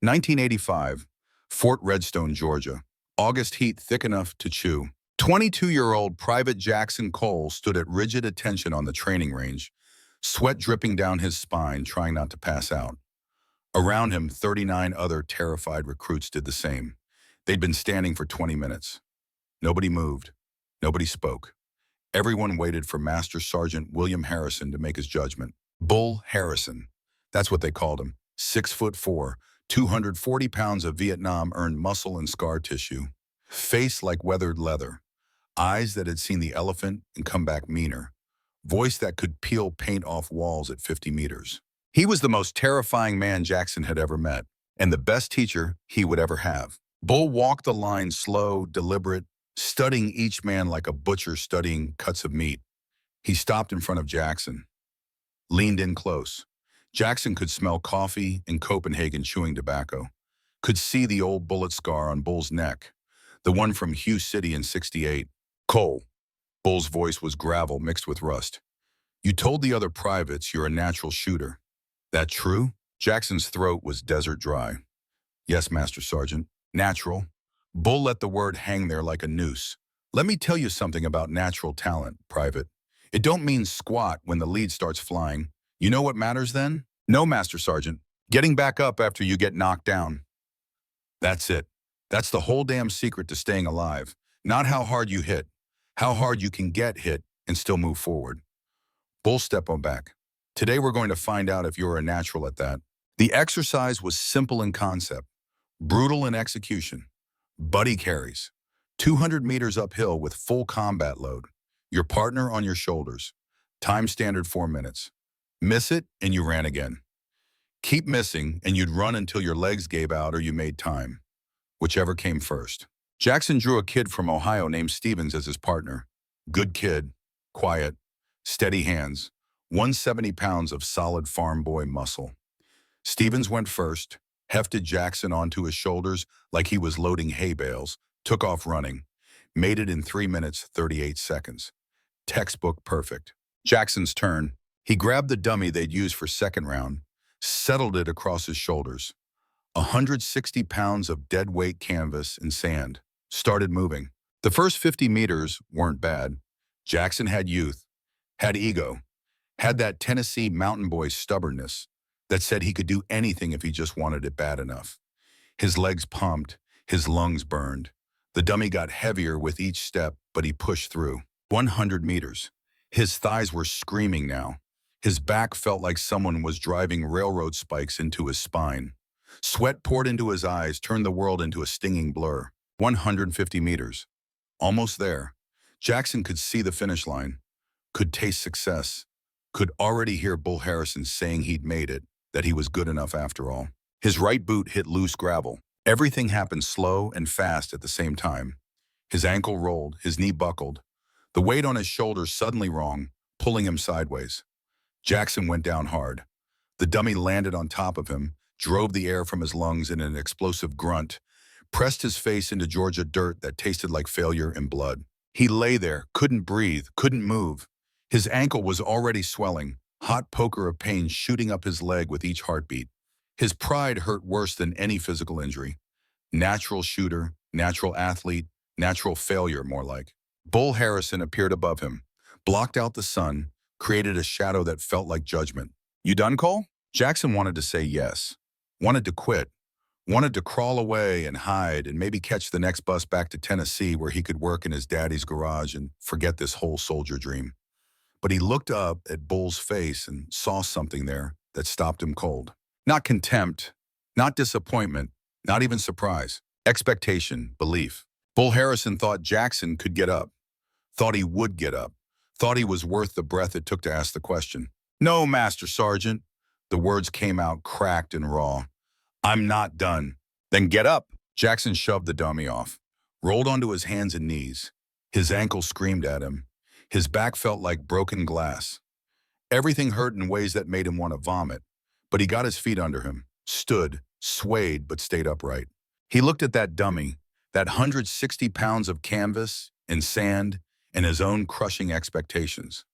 1985, Fort Redstone, Georgia. August heat thick enough to chew. 22-year-old Private Jackson Cole stood at rigid attention on the training range, sweat dripping down his spine, trying not to pass out. Around him, 39 other terrified recruits did the same. They'd been standing for 20 minutes. Nobody moved. Nobody spoke. Everyone waited for Master Sergeant William Harrison to make his judgment. Bull Harrison. That's what they called him. 6'4", 240 pounds of Vietnam-earned muscle and scar tissue. Face like weathered leather. Eyes that had seen the elephant and come back meaner. Voice that could peel paint off walls at 50 meters. He was the most terrifying man Jackson had ever met, and the best teacher he would ever have. Bull walked the line slow, deliberate, studying each man like a butcher studying cuts of meat. He stopped in front of Jackson, leaned in close. Jackson could smell coffee and Copenhagen chewing tobacco, could see the old bullet scar on Bull's neck, the one from Hugh City in '68. Cole. Bull's voice was gravel mixed with rust. You told the other privates you're a natural shooter. That true? Jackson's throat was desert dry. Yes, Master Sergeant. Natural. Bull let the word hang there like a noose. Let me tell you something about natural talent, Private. It don't mean squat when the lead starts flying. You know what matters then? No, Master Sergeant. Getting back up after you get knocked down. That's it. That's the whole damn secret to staying alive. Not how hard you hit. How hard you can get hit and still move forward. Bull stepped on back. Today we're going to find out if you're a natural at that. The exercise was simple in concept, brutal in execution. Buddy carries. 200 meters uphill with full combat load. Your partner on your shoulders. Time standard 4 minutes. Miss it and you ran again. Keep missing and you'd run until your legs gave out or you made time. Whichever came first. Jackson drew a kid from Ohio named Stevens as his partner. Good kid, quiet, steady hands, 170 pounds of solid farm boy muscle. Stevens went first, hefted Jackson onto his shoulders like he was loading hay bales, took off running, made it in 3 minutes, 38 seconds. Textbook perfect. Jackson's turn. He grabbed the dummy they'd used for second round, settled it across his shoulders. 160 pounds of dead weight canvas and sand. Started moving. The first 50 meters weren't bad. Jackson had youth, had ego, had that Tennessee mountain boy stubbornness that said he could do anything if he just wanted it bad enough. His legs pumped, his lungs burned. The dummy got heavier with each step, but he pushed through. 100 meters. His thighs were screaming now. His back felt like someone was driving railroad spikes into his spine. Sweat poured into his eyes, turned the world into a stinging blur. 150 meters. Almost there. Jackson could see the finish line, could taste success, could already hear Bull Harrison saying he'd made it, that he was good enough after all. His right boot hit loose gravel. Everything happened slow and fast at the same time. His ankle rolled, his knee buckled. The weight on his shoulders suddenly wrong, pulling him sideways. Jackson went down hard. The dummy landed on top of him, drove the air from his lungs in an explosive grunt, pressed his face into Georgia dirt that tasted like failure and blood. He lay there, couldn't breathe, couldn't move. His ankle was already swelling, hot poker of pain shooting up his leg with each heartbeat. His pride hurt worse than any physical injury. Natural shooter, natural athlete, natural failure, more like. Bull Harrison appeared above him, blocked out the sun, created a shadow that felt like judgment. You done, Cole? Jackson wanted to say yes, wanted to quit, wanted to crawl away and hide and maybe catch the next bus back to Tennessee where he could work in his daddy's garage and forget this whole soldier dream. But he looked up at Bull's face and saw something there that stopped him cold. Not contempt, not disappointment, not even surprise. Expectation, belief. Bull Harrison thought Jackson could get up, thought he would get up, thought he was worth the breath it took to ask the question. No, Master Sergeant. The words came out cracked and raw. I'm not done. Then get up. Jackson shoved the dummy off, rolled onto his hands and knees. His ankle screamed at him. His back felt like broken glass. Everything hurt in ways that made him want to vomit, but he got his feet under him, stood, swayed, but stayed upright. He looked at that dummy, that 160 pounds of canvas and sand and his own crushing expectations.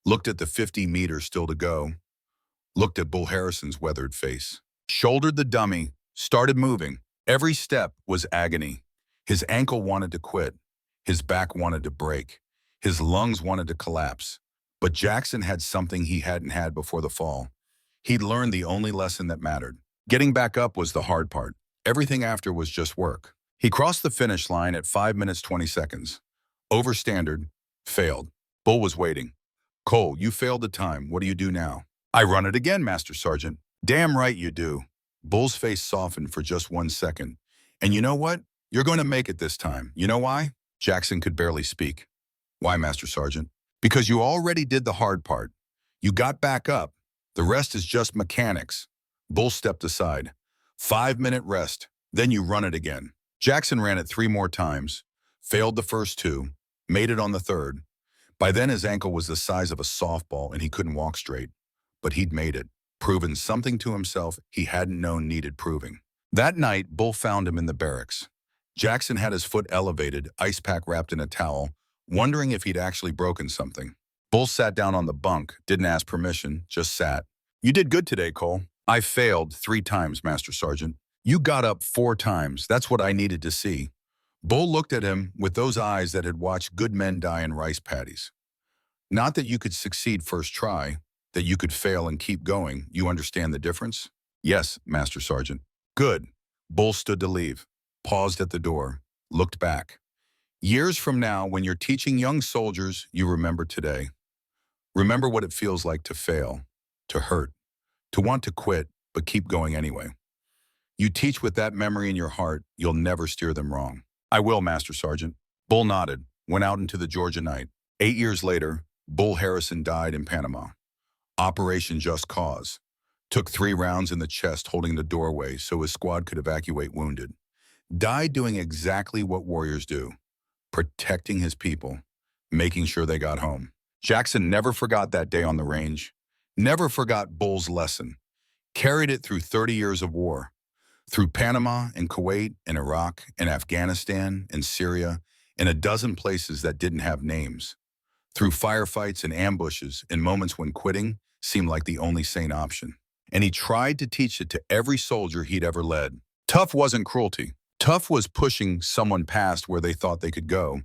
Looked at the 50 meters still to go. Looked at Bull Harrison's weathered face. Shouldered the dummy, started moving. Every step was agony. His ankle wanted to quit. His back wanted to break. His lungs wanted to collapse. But Jackson had something he hadn't had before the fall. He'd learned the only lesson that mattered. Getting back up was the hard part. Everything after was just work. He crossed the finish line at 5 minutes 20 seconds. Over standard, failed. Bull was waiting. Cole, you failed the time. What do you do now? I run it again, Master Sergeant. Damn right you do. Bull's face softened for just 1 second. And you know what? You're going to make it this time. You know why? Jackson could barely speak. Why, Master Sergeant? Because you already did the hard part. You got back up. The rest is just mechanics. Bull stepped aside. 5-minute rest. Then you run it again. Jackson ran it 3 more times. Failed the first 2. Made it on the 3rd. By then his ankle was the size of a softball and he couldn't walk straight. But he'd made it. Proven something to himself he hadn't known needed proving. That night, Bull found him in the barracks. Jackson had his foot elevated, ice pack wrapped in a towel, wondering if he'd actually broken something. Bull sat down on the bunk, didn't ask permission, just sat. You did good today, Cole. I failed 3 times, Master Sergeant. You got up 4 times. That's what I needed to see. Bull looked at him with those eyes that had watched good men die in rice paddies. Not that you could succeed first try, that you could fail and keep going. You understand the difference? Yes, Master Sergeant. Good. Bull stood to leave, paused at the door, looked back. Years from now, when you're teaching young soldiers, you remember today. Remember what it feels like to fail, to hurt, to want to quit, but keep going anyway. You teach with that memory in your heart, you'll never steer them wrong. I will, Master Sergeant. Bull nodded, went out into the Georgia night. 8 years later, Bull Harrison died in Panama. Operation Just Cause. Took 3 rounds in the chest holding the doorway so his squad could evacuate wounded. Died doing exactly what warriors do. Protecting his people. Making sure they got home. Jackson never forgot that day on the range. Never forgot Bull's lesson. Carried it through 30 years of war. Through Panama and Kuwait and Iraq and Afghanistan and Syria and a dozen places that didn't have names. Through firefights and ambushes and moments when quitting seemed like the only sane option. And he tried to teach it to every soldier he'd ever led. Tough wasn't cruelty. Tough was pushing someone past where they thought they could go,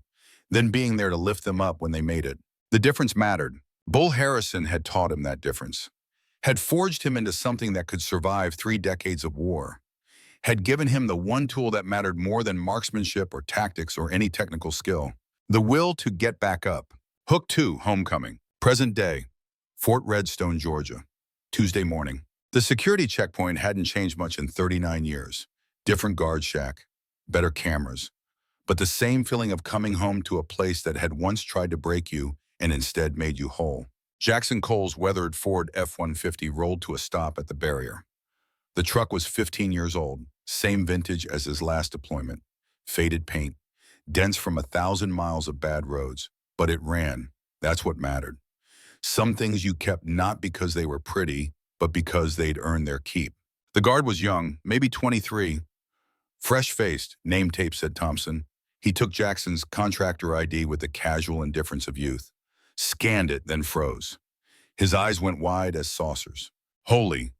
then being there to lift them up when they made it. The difference mattered. Bull Harrison had taught him that difference. Had forged him into something that could survive 3 decades of war. Had given him the one tool that mattered more than marksmanship or tactics or any technical skill. The will to get back up. Hook 2, homecoming. Present day. Fort Redstone, Georgia. Tuesday morning. The security checkpoint hadn't changed much in 39 years. Different guard shack. Better cameras. But the same feeling of coming home to a place that had once tried to break you and instead made you whole. Jackson Cole's weathered Ford F-150 rolled to a stop at the barrier. The truck was 15 years old, same vintage as his last deployment. Faded paint, dents from 1,000 miles of bad roads. But it ran. That's what mattered. Some things you kept not because they were pretty, but because they'd earned their keep. The guard was young, maybe 23. Fresh-faced, name tape said Thompson. He took Jackson's contractor ID with the casual indifference of youth. Scanned it, then froze. His eyes went wide as saucers. Holy,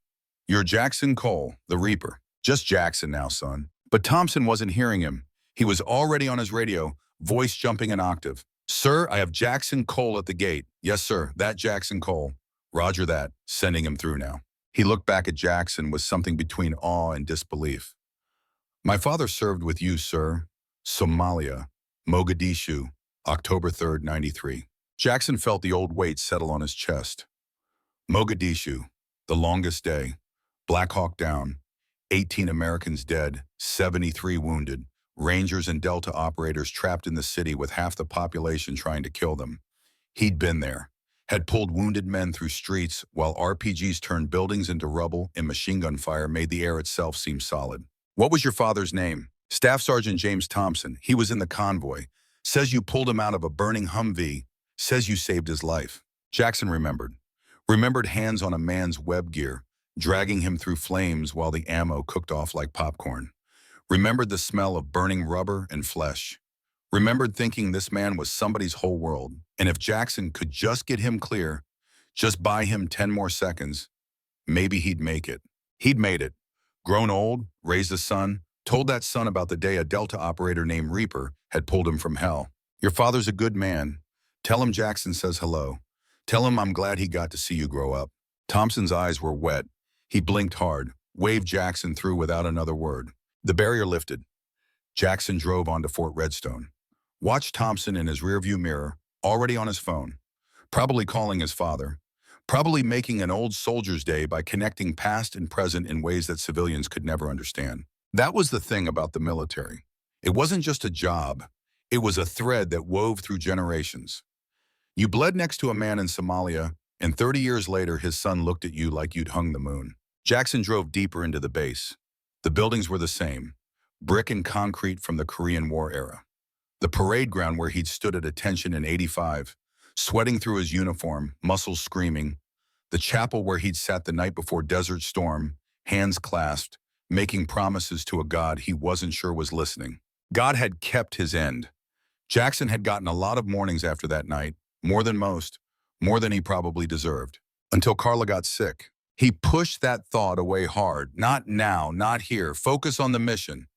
you're Jackson Cole, the Reaper. Just Jackson now, son. But Thompson wasn't hearing him. He was already on his radio, voice jumping an octave. Sir, I have Jackson Cole at the gate. Yes, sir, that Jackson Cole. Roger that, sending him through now. He looked back at Jackson with something between awe and disbelief. My father served with you, sir. Somalia, Mogadishu, October 3rd, 93. Jackson felt the old weight settle on his chest. Mogadishu, the longest day. Black Hawk down. 18 Americans dead, 73 wounded. Rangers and Delta operators trapped in the city with half the population trying to kill them. He'd been there, had pulled wounded men through streets while RPGs turned buildings into rubble and machine gun fire made the air itself seem solid. What was your father's name? Staff Sergeant James Thompson. He was in the convoy. Says you pulled him out of a burning Humvee. Says you saved his life. Jackson remembered. Remembered hands on a man's web gear, dragging him through flames while the ammo cooked off like popcorn. Remembered the smell of burning rubber and flesh. Remembered thinking this man was somebody's whole world, and if Jackson could just get him clear, just buy him 10 more seconds, maybe he'd make it. He'd made it. Grown old, raised a son, told that son about the day a Delta operator named Reaper had pulled him from hell. Your father's a good man. Tell him Jackson says hello. Tell him I'm glad he got to see you grow up. Thompson's eyes were wet. He blinked hard, waved Jackson through without another word. The barrier lifted. Jackson drove onto Fort Redstone. Watched Thompson in his rearview mirror, already on his phone, probably calling his father, probably making an old soldier's day by connecting past and present in ways that civilians could never understand. That was the thing about the military. It wasn't just a job. It was a thread that wove through generations. You bled next to a man in Somalia, and 30 years later his son looked at you like you'd hung the moon. Jackson drove deeper into the base. The buildings were the same, brick and concrete from the Korean War era. The parade ground where he'd stood at attention in '85, sweating through his uniform, muscles screaming. The chapel where he'd sat the night before Desert Storm, hands clasped, making promises to a God he wasn't sure was listening. God had kept his end. Jackson had gotten a lot of mornings after that night, more than most, more than he probably deserved. Until Carla got sick. He pushed that thought away hard. Not now, not here. Focus on the mission.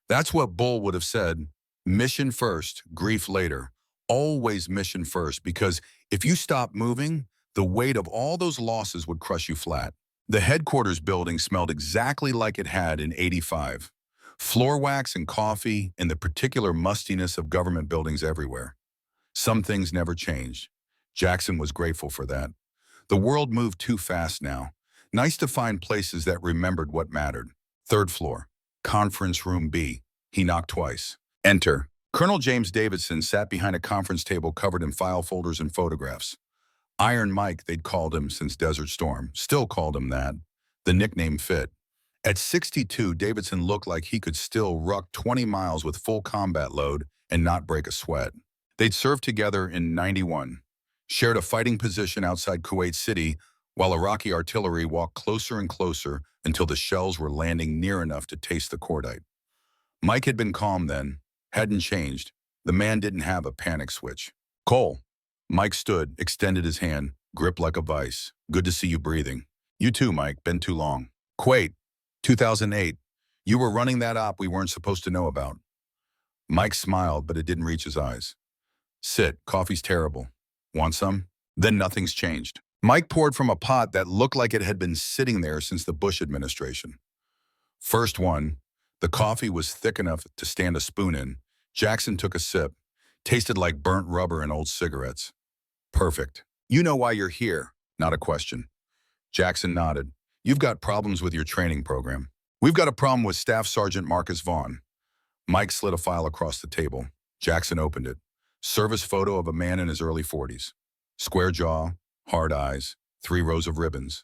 That's what Bull would have said. Mission first, grief later. Always mission first, because if you stop moving, the weight of all those losses would crush you flat. The headquarters building smelled exactly like it had in '85. Floor wax and coffee and the particular mustiness of government buildings everywhere. Some things never changed. Jackson was grateful for that. The world moved too fast now. Nice to find places that remembered what mattered. Third floor, conference room B. He knocked twice. Enter. Colonel James Davidson sat behind a conference table covered in file folders and photographs. Iron Mike, they'd called him since Desert Storm. Still called him that. The nickname fit. At 62, Davidson looked like he could still ruck 20 miles with full combat load and not break a sweat. They'd served together in '91, shared a fighting position outside Kuwait City while Iraqi artillery walked closer and closer until the shells were landing near enough to taste the cordite. Mike had been calm then, hadn't changed. The man didn't have a panic switch. Cole. Mike stood, extended his hand, gripped like a vice. Good to see you breathing. You too, Mike. Been too long. Kuwait, 2008. You were running that op we weren't supposed to know about. Mike smiled, but it didn't reach his eyes. Sit. Coffee's terrible. Want some? Then nothing's changed. Mike poured from a pot that looked like it had been sitting there since the Bush administration. First one. The coffee was thick enough to stand a spoon in. Jackson took a sip. Tasted like burnt rubber and old cigarettes. Perfect. You know why you're here. Not a question. Jackson nodded. You've got problems with your training program. We've got a problem with Staff Sergeant Marcus Vaughn. Mike slid a file across the table. Jackson opened it. Service photo of a man in his early 40s. Square jaw, hard eyes, 3 rows of ribbons.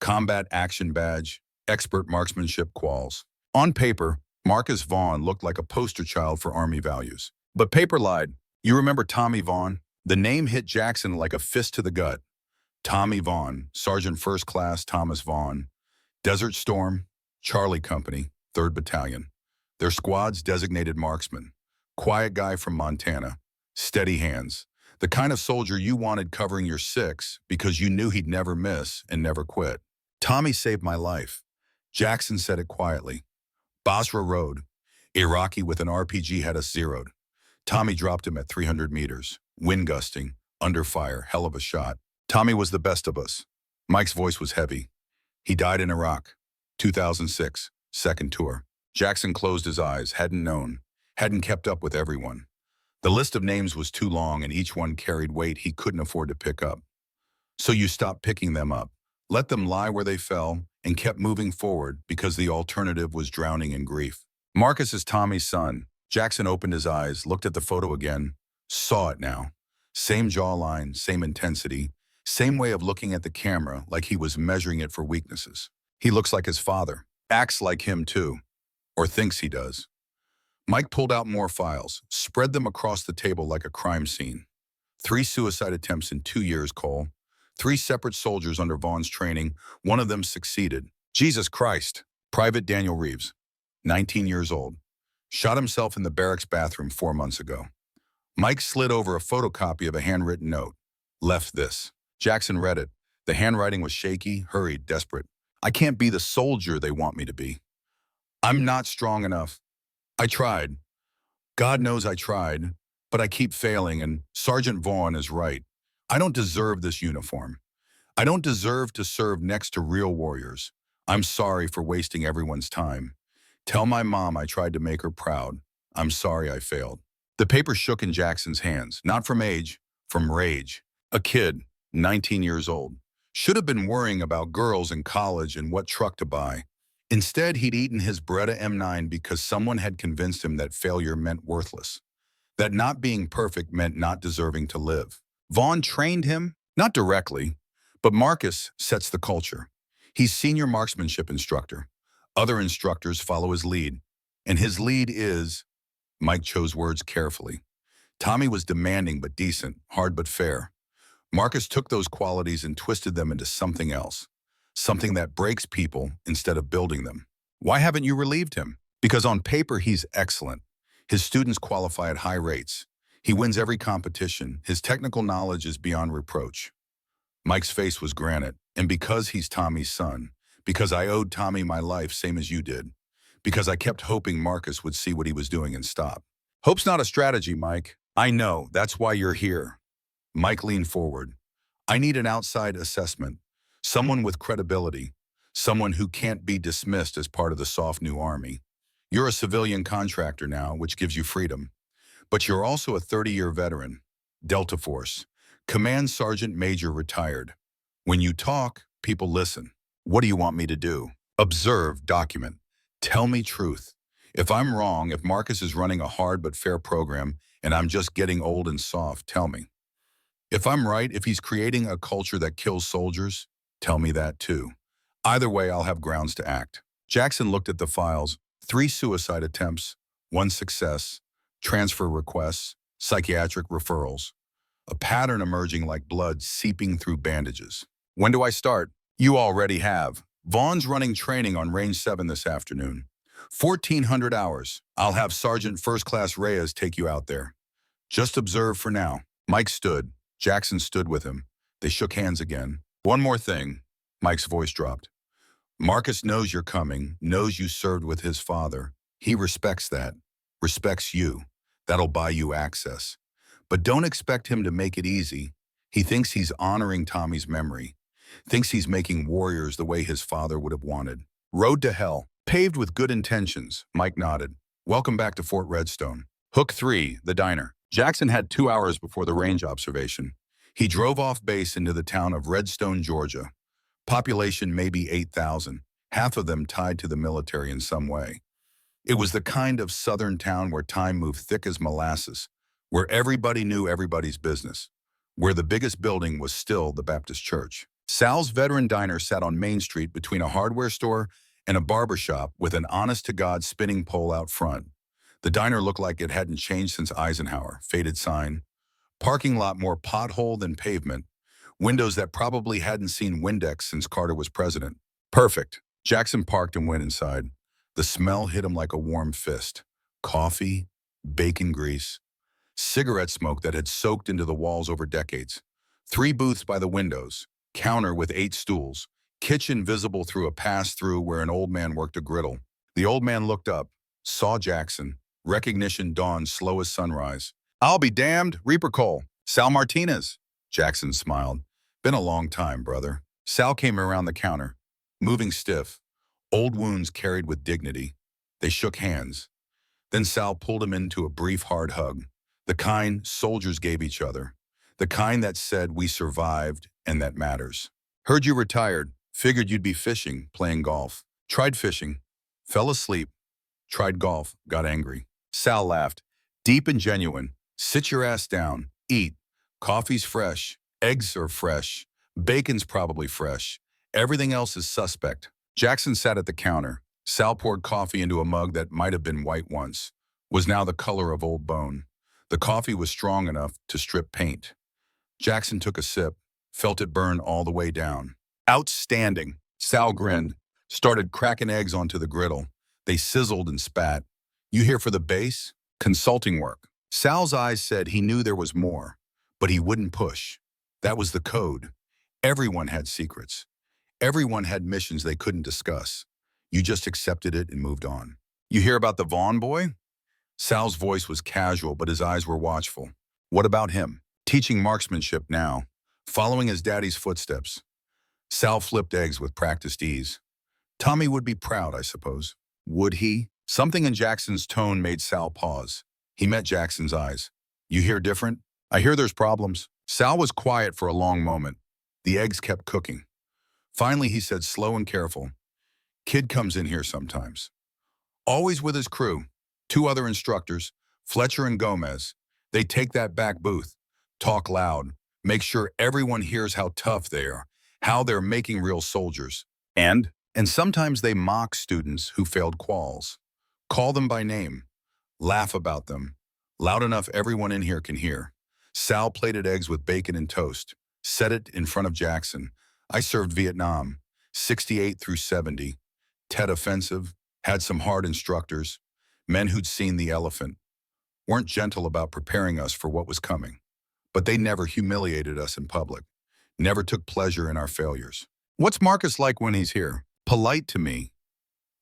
Combat action badge, expert marksmanship quals. On paper, Marcus Vaughn looked like a poster child for Army values. But paper lied. You remember Tommy Vaughn? The name hit Jackson like a fist to the gut. Tommy Vaughn, Sergeant First Class Thomas Vaughn. Desert Storm, Charlie Company, 3rd Battalion. Their squad's designated marksman. Quiet guy from Montana. Steady hands. The kind of soldier you wanted covering your 6 because you knew he'd never miss and never quit. Tommy saved my life. Jackson said it quietly. Basra Road. Iraqi with an RPG had us zeroed. Tommy dropped him at 300 meters. Wind gusting, under fire, hell of a shot. Tommy was the best of us. Mike's voice was heavy. He died in Iraq. 2006, second tour. Jackson closed his eyes, hadn't known, hadn't kept up with everyone. The list of names was too long and each one carried weight he couldn't afford to pick up. So you stopped picking them up, let them lie where they fell, and kept moving forward because the alternative was drowning in grief. Marcus is Tommy's son. Jackson opened his eyes, looked at the photo again, saw it now. Same jawline, same intensity, same way of looking at the camera like he was measuring it for weaknesses. He looks like his father, acts like him too, or thinks he does. Mike pulled out more files, spread them across the table like a crime scene. 3 suicide attempts in 2 years, Cole. 3 separate soldiers under Vaughn's training, one of them succeeded. Jesus Christ. Private Daniel Reeves, 19 years old. Shot himself in the barracks bathroom 4 months ago. Mike slid over a photocopy of a handwritten note. Left this. Jackson read it. The handwriting was shaky, hurried, desperate. I can't be the soldier they want me to be. I'm not strong enough. I tried. God knows I tried, but I keep failing, and Sergeant Vaughn is right. I don't deserve this uniform. I don't deserve to serve next to real warriors. I'm sorry for wasting everyone's time. Tell my mom I tried to make her proud. I'm sorry I failed. The paper shook in Jackson's hands, not from age, from rage. A kid, 19 years old, should have been worrying about girls in college and what truck to buy. Instead, he'd eaten his Beretta M9 because someone had convinced him that failure meant worthless, that not being perfect meant not deserving to live. Vaughn trained him, not directly, but Marcus sets the culture. He's senior marksmanship instructor. Other instructors follow his lead, and his lead is, Mike chose words carefully. Tommy was demanding but decent, hard but fair. Marcus took those qualities and twisted them into something else, something that breaks people instead of building them. Why haven't you relieved him? Because on paper, he's excellent. His students qualify at high rates. He wins every competition. His technical knowledge is beyond reproach. Mike's face was granite, and because he's Tommy's son, because I owed Tommy my life same as you did, because I kept hoping Marcus would see what he was doing and stop. Hope's not a strategy, Mike. I know, that's why you're here. Mike leaned forward. I need an outside assessment, someone with credibility, someone who can't be dismissed as part of the soft new army. You're a civilian contractor now, which gives you freedom, but you're also a 30-year veteran, Delta Force, Command Sergeant Major retired. When you talk, people listen. What do you want me to do? Observe, document. Tell me truth. If I'm wrong, if Marcus is running a hard but fair program and I'm just getting old and soft, tell me. If I'm right, if he's creating a culture that kills soldiers, tell me that too. Either way, I'll have grounds to act. Jackson looked at the files. 3 suicide attempts, 1 success, transfer requests, psychiatric referrals. A pattern emerging like blood seeping through bandages. When do I start? You already have. Vaughn's running training on Range 7 this afternoon. 1,400 hours. I'll have Sergeant First Class Reyes take you out there. Just observe for now. Mike stood. Jackson stood with him. They shook hands again. One more thing. Mike's voice dropped. Marcus knows you're coming, knows you served with his father. He respects that. Respects you. That'll buy you access. But don't expect him to make it easy. He thinks he's honoring Tommy's memory. Thinks he's making warriors the way his father would have wanted. Road to hell. Paved with good intentions. Mike nodded. Welcome back to Fort Redstone. Hook 3, the diner. Jackson had 2 hours before the range observation. He drove off base into the town of Redstone, Georgia. Population maybe 8,000, half of them tied to the military in some way. It was the kind of southern town where time moved thick as molasses, where everybody knew everybody's business, where the biggest building was still the Baptist church. Sal's veteran diner sat on Main Street between a hardware store and a barber shop with an honest-to-God spinning pole out front. The diner looked like it hadn't changed since Eisenhower. Faded sign. Parking lot more pothole than pavement. Windows that probably hadn't seen Windex since Carter was president. Perfect. Jackson parked and went inside. The smell hit him like a warm fist. Coffee, bacon grease, cigarette smoke that had soaked into the walls over decades. 3 booths by the windows, counter with 8 stools, kitchen visible through a pass-through where an old man worked a griddle. The old man looked up, saw Jackson. Recognition dawned slow as sunrise. I'll be damned, Reaper Cole. Sal Martinez. Jackson smiled. Been a long time, brother. Sal came around the counter, moving stiff, old wounds carried with dignity. They shook hands. Then Sal pulled him into a brief, hard hug, the kind soldiers gave each other, the kind that said we survived and that matters. Heard you retired, figured you'd be fishing, playing golf. Tried fishing, fell asleep, tried golf, got angry. Sal laughed, deep and genuine. Sit your ass down, eat. Coffee's fresh, eggs are fresh, bacon's probably fresh. Everything else is suspect. Jackson sat at the counter. Sal poured coffee into a mug that might have been white once, was now the color of old bone. The coffee was strong enough to strip paint. Jackson took a sip, felt it burn all the way down. Outstanding. Sal grinned, started cracking eggs onto the griddle. They sizzled and spat. You here for the base? Consulting work. Sal's eyes said he knew there was more, but he wouldn't push. That was the code. Everyone had secrets. Everyone had missions they couldn't discuss. You just accepted it and moved on. You hear about the Vaughn boy? Sal's voice was casual, but his eyes were watchful. What about him? Teaching marksmanship now, following his daddy's footsteps. Sal flipped eggs with practiced ease. Tommy would be proud, I suppose. Would he? Something in Jackson's tone made Sal pause. He met Jackson's eyes. You hear different? I hear there's problems. Sal was quiet for a long moment. The eggs kept cooking. Finally, he said, slow and careful. Kid comes in here sometimes. Always with his crew. 2 other instructors, Fletcher and Gomez. They take that back booth, talk loud, make sure everyone hears how tough they are, how they're making real soldiers. And sometimes they mock students who failed quals. Call them by name. Laugh about them. Loud enough everyone in here can hear. Sal plated eggs with bacon and toast. Set it in front of Jackson. I served Vietnam, 68 through 70. Tet offensive, had some hard instructors. Men who'd seen the elephant. Weren't gentle about preparing us for what was coming. But they never humiliated us in public. Never took pleasure in our failures. What's Marcus like when he's here? Polite to me.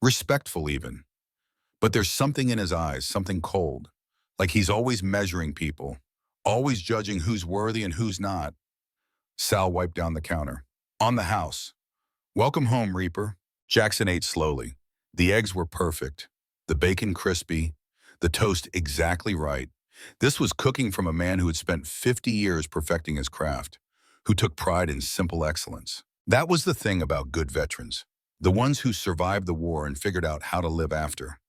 Respectful even. But there's something in his eyes, something cold. Like he's always measuring people. Always judging who's worthy and who's not. Sal wiped down the counter. On the house. Welcome home, Reaper. Jackson ate slowly. The eggs were perfect. The bacon crispy. The toast exactly right. This was cooking from a man who had spent 50 years perfecting his craft, who took pride in simple excellence. That was the thing about good veterans. The ones who survived the war and figured out how to live after.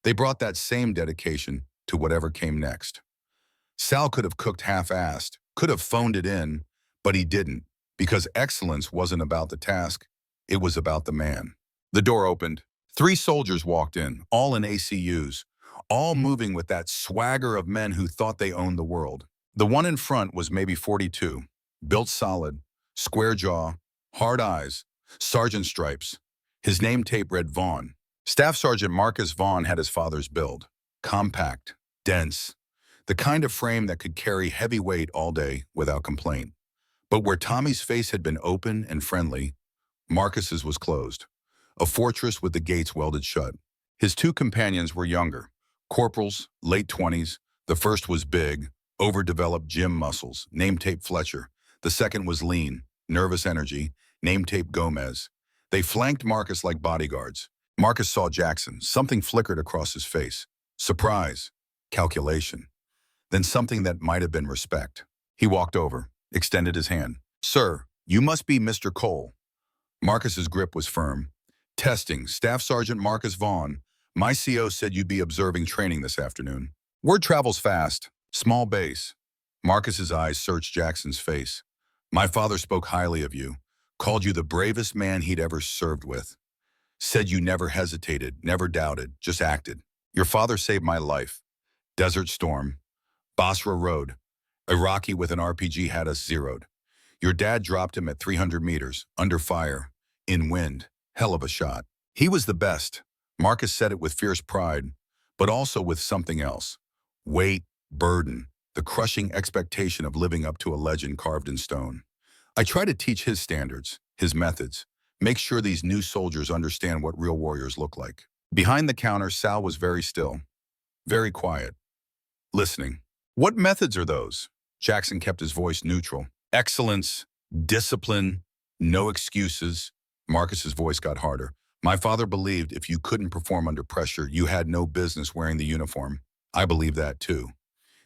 They brought that same dedication to whatever came next. Sal could have cooked half-assed, could have phoned it in, but he didn't, because excellence wasn't about the task, it was about the man. The door opened. 3 soldiers walked in, all in ACUs, all moving with that swagger of men who thought they owned the world. The one in front was maybe 42, built solid, square jaw, hard eyes, sergeant stripes. His name tape read Vaughn. Staff Sergeant Marcus Vaughn had his father's build. Compact, dense, the kind of frame that could carry heavy weight all day without complaint. But where Tommy's face had been open and friendly, Marcus's was closed. A fortress with the gates welded shut. His 2 companions were younger. Corporals, late 20s. The first was big, overdeveloped gym muscles, name tape Fletcher. The second was lean, nervous energy, name tape Gomez. They flanked Marcus like bodyguards. Marcus saw Jackson. Something flickered across his face. Surprise. Calculation. Then something that might have been respect. He walked over, extended his hand. Sir, you must be Mr. Cole. Marcus's grip was firm. Testing, Staff Sergeant Marcus Vaughn. My CO said you'd be observing training this afternoon. Word travels fast. Small base. Marcus's eyes searched Jackson's face. My father spoke highly of you. Called you the bravest man he'd ever served with. Said you never hesitated, never doubted, just acted. Your father saved my life. Desert Storm. Basra Road. Iraqi with an RPG had us zeroed. Your dad dropped him at 300 meters, under fire, in wind. Hell of a shot. He was the best. Marcus said it with fierce pride, but also with something else. Weight, burden, the crushing expectation of living up to a legend carved in stone. I try to teach his standards, his methods, make sure these new soldiers understand what real warriors look like. Behind the counter, Sal was very still, very quiet, listening. What methods are those? Jackson kept his voice neutral. Excellence, discipline, no excuses. Marcus's voice got harder. My father believed if you couldn't perform under pressure, you had no business wearing the uniform. I believe that too.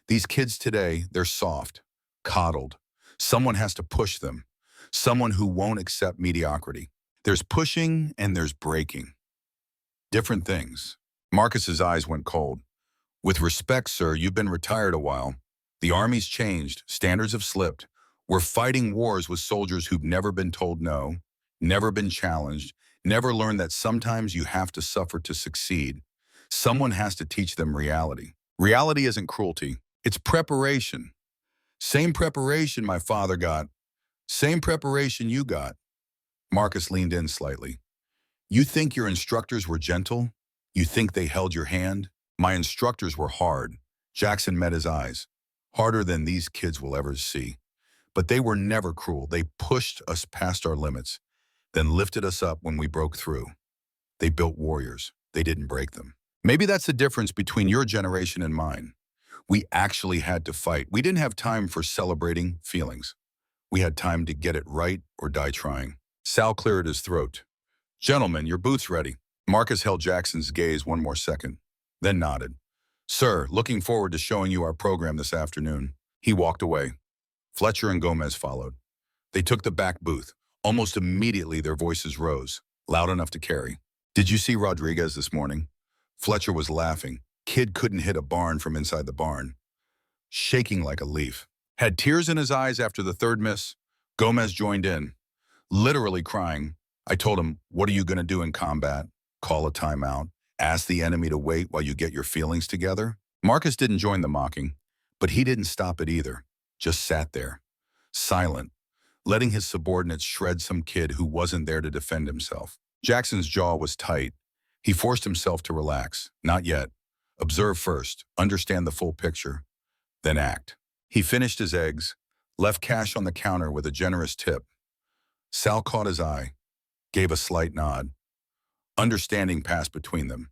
These kids today, they're soft, coddled. Someone has to push them. Someone who won't accept mediocrity. There's pushing and there's breaking. Different things. Marcus's eyes went cold. With respect, sir, you've been retired a while. The Army's changed. Standards have slipped. We're fighting wars with soldiers who've never been told no, never been challenged, never learned that sometimes you have to suffer to succeed. Someone has to teach them reality. Reality isn't cruelty. It's preparation. Same preparation my father got. Same preparation you got. Marcus leaned in slightly. You think your instructors were gentle? You think they held your hand? My instructors were hard. Jackson met his eyes. Harder than these kids will ever see. But they were never cruel. They pushed us past our limits. then lifted us up when we broke through. They built warriors. They didn't break them. Maybe that's the difference between your generation and mine. We actually had to fight. We didn't have time for celebrating feelings. We had time to get it right or die trying. Sal cleared his throat. Gentlemen, your booth's ready. Marcus held Jackson's gaze one more second, then nodded. Sir, looking forward to showing you our program this afternoon. He walked away. Fletcher and Gomez followed. They took the back booth. Almost immediately their voices rose, loud enough to carry. Did you see Rodriguez this morning? Fletcher was laughing. Kid couldn't hit a barn from inside the barn. Shaking like a leaf. Had tears in his eyes after the third miss. Gomez joined in, literally crying. I told him, what are you going to do in combat? Call a timeout? Ask the enemy to wait while you get your feelings together? Marcus didn't join the mocking, but he didn't stop it either. Just sat there, silent, letting his subordinates shred some kid who wasn't there to defend himself. Jackson's jaw was tight. He forced himself to relax. Not yet. Observe first, understand the full picture, then act. He finished his eggs, left cash on the counter with a generous tip. Sal caught his eye, gave a slight nod. Understanding passed between them.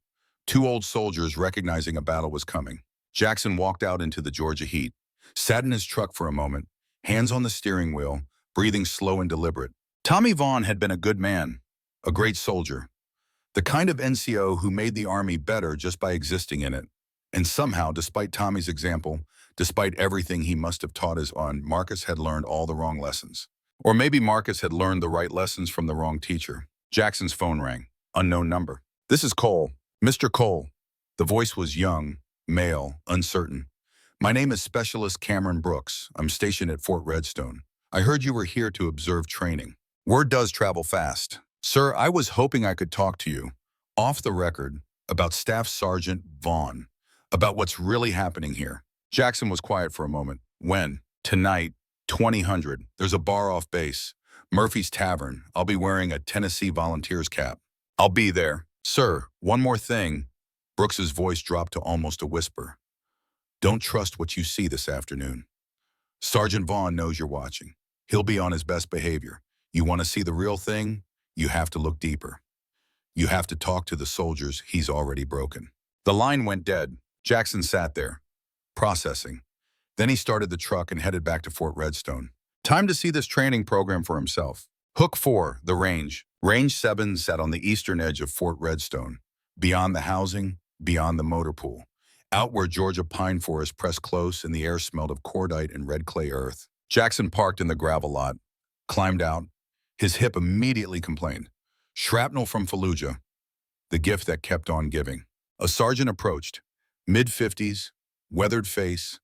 Two old soldiers recognizing a battle was coming. Jackson walked out into the Georgia heat, sat in his truck for a moment, hands on the steering wheel, breathing slow and deliberate. Tommy Vaughn had been a good man, a great soldier, the kind of NCO who made the Army better just by existing in it. And somehow, despite Tommy's example, despite everything he must have taught his own, Marcus had learned all the wrong lessons. Or maybe Marcus had learned the right lessons from the wrong teacher. Jackson's phone rang. Unknown number. This is Cole. Mr. Cole. The voice was young, male, uncertain. My name is Specialist Cameron Brooks. I'm stationed at Fort Redstone. I heard you were here to observe training. Word does travel fast. Sir, I was hoping I could talk to you, off the record, about Staff Sergeant Vaughn, about what's really happening here. Jackson was quiet for a moment. When? Tonight, 2000. There's a bar off base. Murphy's Tavern. I'll be wearing a Tennessee Volunteers cap. I'll be there. Sir, one more thing. Brooks's voice dropped to almost a whisper. Don't trust what you see this afternoon. Sergeant Vaughn knows you're watching. He'll be on his best behavior. You want to see the real thing? You have to look deeper. You have to talk to the soldiers he's already broken. The line went dead. Jackson sat there, processing. Then he started the truck and headed back to Fort Redstone. Time to see this training program for himself. Hook 4, the range. Range 7 sat on the eastern edge of Fort Redstone, beyond the housing, beyond the motor pool, out where Georgia pine forests pressed close and the air smelled of cordite and red clay earth. Jackson parked in the gravel lot, climbed out. His hip immediately complained. Shrapnel from Fallujah, the gift that kept on giving. A sergeant approached, mid-50s, weathered face,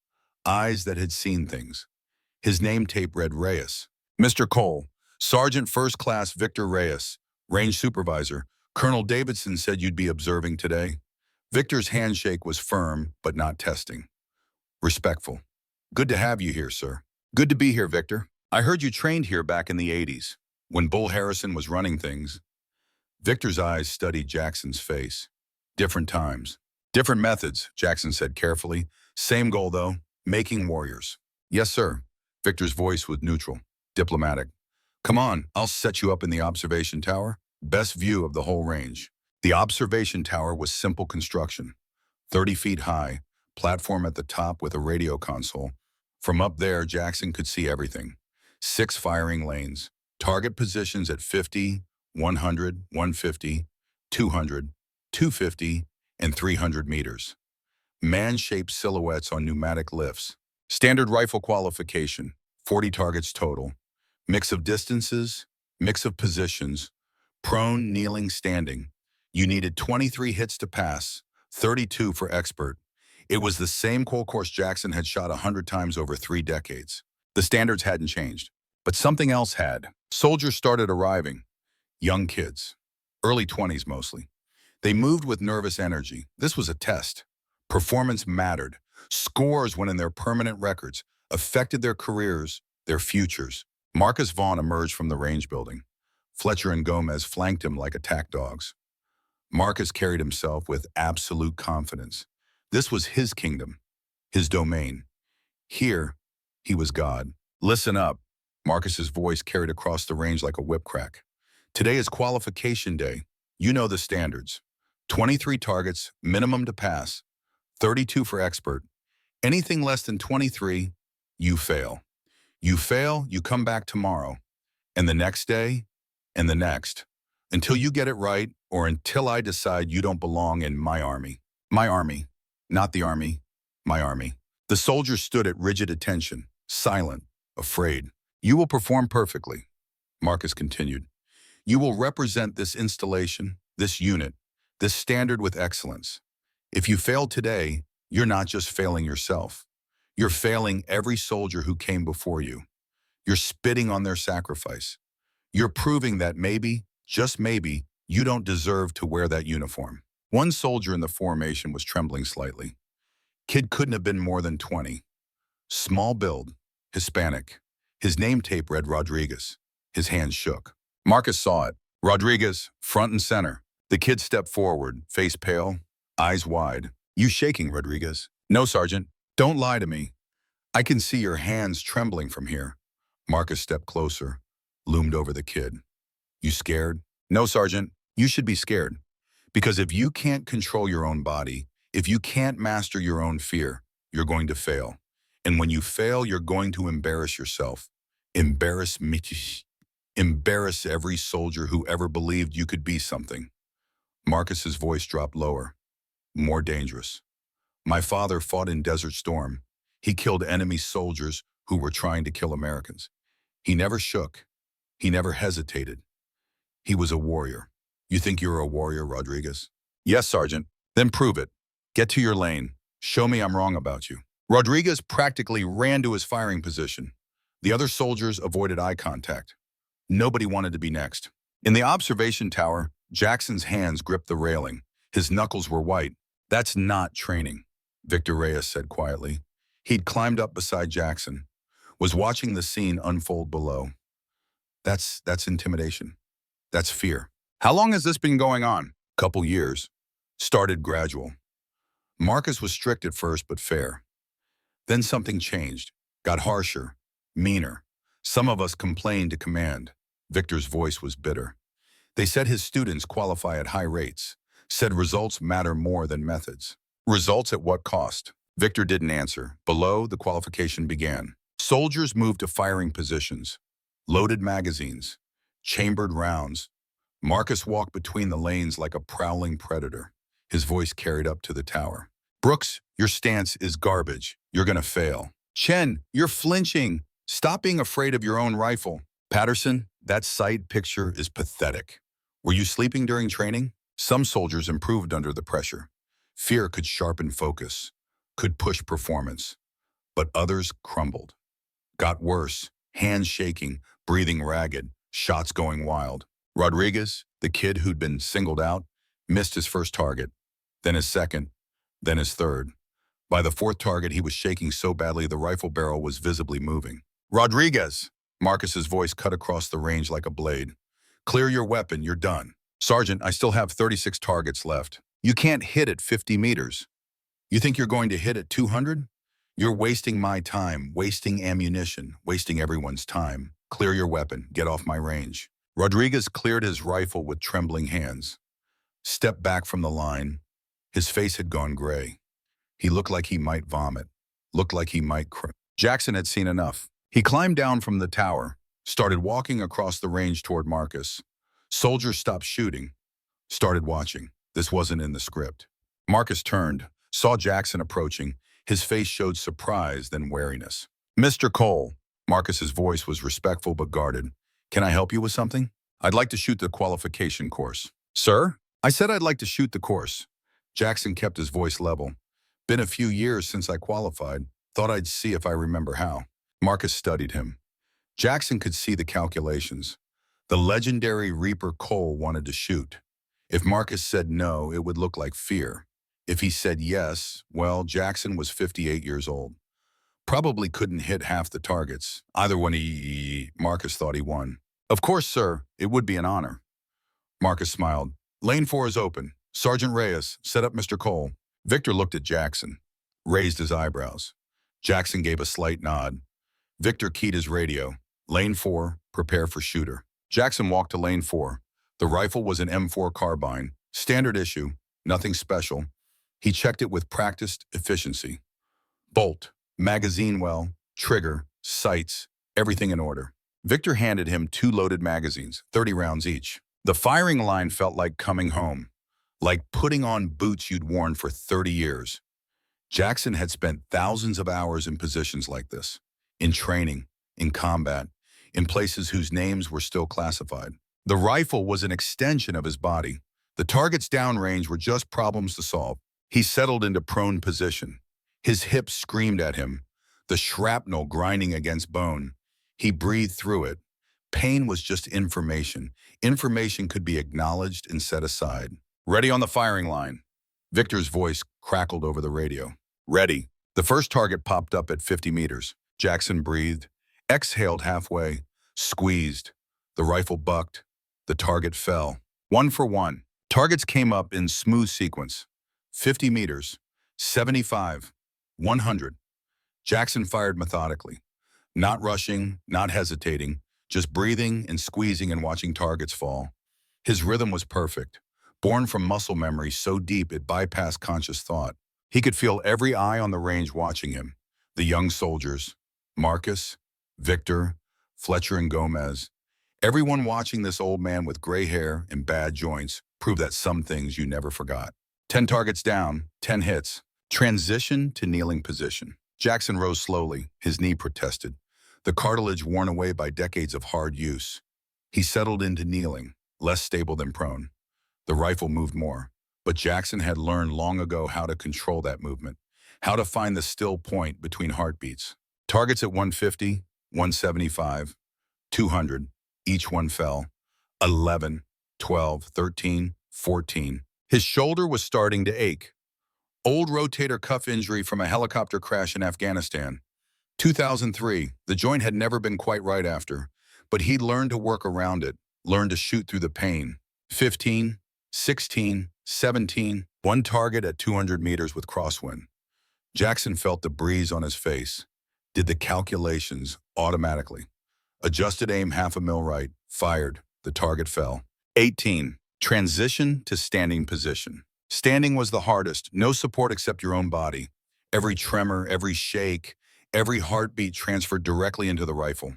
eyes that had seen things. His name tape read Reyes. Mr. Cole, Sergeant First Class Victor Reyes, Range Supervisor. Colonel Davidson said you'd be observing today. Victor's handshake was firm, but not testing. Respectful. Good to have you here, sir. Good to be here, Victor. I heard you trained here back in the 80s, when Bull Harrison was running things. Victor's eyes studied Jackson's face. Different times. Different methods, Jackson said carefully. Same goal, though, making warriors. Yes, sir. Victor's voice was neutral, diplomatic. Come on, I'll set you up in the observation tower. Best view of the whole range. The observation tower was simple construction. 30 feet high, platform at the top with a radio console. From up there, Jackson could see everything. 6 firing lanes. Target positions at 50, 100, 150, 200, 250, and 300 meters. Man-shaped silhouettes on pneumatic lifts. Standard rifle qualification, 40 targets total. Mix of distances, mix of positions, prone, kneeling, standing. You needed 23 hits to pass, 32 for expert. It was the same qual course Jackson had shot 100 times over 3 decades. The standards hadn't changed, but something else had. Soldiers started arriving. Young kids, early 20s mostly. They moved with nervous energy. This was a test. Performance mattered. Scores went in their permanent records, affected their careers, their futures. Marcus Vaughn emerged from the range building. Fletcher and Gomez flanked him like attack dogs. Marcus carried himself with absolute confidence. This was his kingdom, his domain. Here, he was God. Listen up. Marcus's voice carried across the range like a whip crack. Today is qualification day. You know the standards. 23 targets, minimum to pass. 32 for expert. Anything less than 23, you fail. You fail, you come back tomorrow. And the next day, and the next. Until you get it right, or until I decide you don't belong in my army. My army. Not the army. My army. The soldiers stood at rigid attention, silent, afraid. You will perform perfectly, Marcus continued. You will represent this installation, this unit, this standard with excellence. If you fail today, you're not just failing yourself. You're failing every soldier who came before you. You're spitting on their sacrifice. You're proving that maybe, just maybe, you don't deserve to wear that uniform. One soldier in the formation was trembling slightly. Kid couldn't have been more than 20. Small build, Hispanic. His name tape read Rodriguez. His hands shook. Marcus saw it. Rodriguez, front and center. The kid stepped forward, face pale, eyes wide. You shaking, Rodriguez? No, Sergeant. Don't lie to me. I can see your hands trembling from here. Marcus stepped closer, loomed over the kid. You scared? No, Sergeant. You should be scared. Because if you can't control your own body, if you can't master your own fear, you're going to fail. And when you fail, you're going to embarrass yourself. Embarrass me. Embarrass every soldier who ever believed you could be something. Marcus's voice dropped lower, more dangerous. My father fought in Desert Storm. He killed enemy soldiers who were trying to kill Americans. He never shook. He never hesitated. He was a warrior. You think you're a warrior, Rodriguez? Yes, Sergeant. Then prove it. Get to your lane. Show me I'm wrong about you. Rodriguez practically ran to his firing position. The other soldiers avoided eye contact. Nobody wanted to be next. In the observation tower, Jackson's hands gripped the railing. His knuckles were white. That's not training, Victor Reyes said quietly. He'd climbed up beside Jackson, was watching the scene unfold below. That's intimidation. That's fear. How long has this been going on? Couple years. Started gradual. Marcus was strict at first, but fair. Then something changed, got harsher, meaner. Some of us complained to command. Victor's voice was bitter. They said his students qualify at high rates, said results matter more than methods. Results at what cost? Victor didn't answer. Below, the qualification began. Soldiers moved to firing positions, loaded magazines, chambered rounds. Marcus walked between the lanes like a prowling predator. His voice carried up to the tower. Brooks, your stance is garbage. You're gonna fail. Chen, you're flinching. Stop being afraid of your own rifle. Patterson, that sight picture is pathetic. Were you sleeping during training? Some soldiers improved under the pressure. Fear could sharpen focus, could push performance. But others crumbled. Got worse, hands shaking, breathing ragged, shots going wild. Rodriguez, the kid who'd been singled out, missed his first target, then his second, then his third. By the fourth target, he was shaking so badly the rifle barrel was visibly moving. Rodriguez! Marcus's voice cut across the range like a blade. Clear your weapon, you're done. Sergeant, I still have 36 targets left. You can't hit at 50 meters. You think you're going to hit at 200? You're wasting my time, wasting ammunition, wasting everyone's time. Clear your weapon, get off my range. Rodriguez cleared his rifle with trembling hands. Stepped back from the line. His face had gone gray. He looked like he might vomit, looked like he might cry. Jackson had seen enough. He climbed down from the tower, started walking across the range toward Marcus. Soldiers stopped shooting, started watching. This wasn't in the script. Marcus turned, saw Jackson approaching. His face showed surprise, then wariness. Mr. Cole, Marcus's voice was respectful but guarded. Can I help you with something? I'd like to shoot the qualification course. Sir? I said I'd like to shoot the course. Jackson kept his voice level. Been a few years since I qualified. Thought I'd see if I remember how. Marcus studied him. Jackson could see the calculations. The legendary Reaper Cole wanted to shoot. If Marcus said no, it would look like fear. If he said yes, well, Jackson was 58 years old. Probably couldn't hit half the targets. Either when Marcus thought he won. Of course, sir, it would be an honor. Marcus smiled. Lane 4 is open. Sergeant Reyes, set up Mr. Cole. Victor looked at Jackson, raised his eyebrows. Jackson gave a slight nod. Victor keyed his radio. Lane 4, prepare for shooter. Jackson walked to lane 4. The rifle was an M4 carbine, standard issue, nothing special. He checked it with practiced efficiency. Bolt, magazine well, trigger, sights, everything in order. Victor handed him 2 loaded magazines, 30 rounds each. The firing line felt like coming home, like putting on boots you'd worn for 30 years. Jackson had spent thousands of hours in positions like this, in training, in combat, in places whose names were still classified. The rifle was an extension of his body. The targets downrange were just problems to solve. He settled into prone position. His hips screamed at him, the shrapnel grinding against bone. He breathed through it. Pain was just information. Information could be acknowledged and set aside. Ready on the firing line. Victor's voice crackled over the radio. Ready. The first target popped up at 50 meters. Jackson breathed, exhaled halfway, squeezed. The rifle bucked. The target fell. 1 for 1. Targets came up in smooth sequence. 50 meters, 75, 100. Jackson fired methodically. Not rushing, not hesitating, just breathing and squeezing and watching targets fall. His rhythm was perfect, born from muscle memory so deep it bypassed conscious thought. He could feel every eye on the range watching him. The young soldiers, Marcus, Victor, Fletcher and Gomez. Everyone watching this old man with gray hair and bad joints proved that some things you never forgot. 10 targets down, 10 hits. Transition to kneeling position. Jackson rose slowly, his knee protested, the cartilage worn away by decades of hard use. He settled into kneeling, less stable than prone. The rifle moved more, but Jackson had learned long ago how to control that movement, how to find the still point between heartbeats. Targets at 150, 175, 200, each one fell. 11, 12, 13, 14. His shoulder was starting to ache. Old rotator cuff injury from a helicopter crash in Afghanistan. 2003, the joint had never been quite right after, but he'd learned to work around it, learned to shoot through the pain. 15, 16, 17, one target at 200 meters with crosswind. Jackson felt the breeze on his face, did the calculations automatically. Adjusted aim 1/2 mil right, fired, the target fell. 18, transition to standing position. Standing was the hardest, no support except your own body. Every tremor, every shake, every heartbeat transferred directly into the rifle.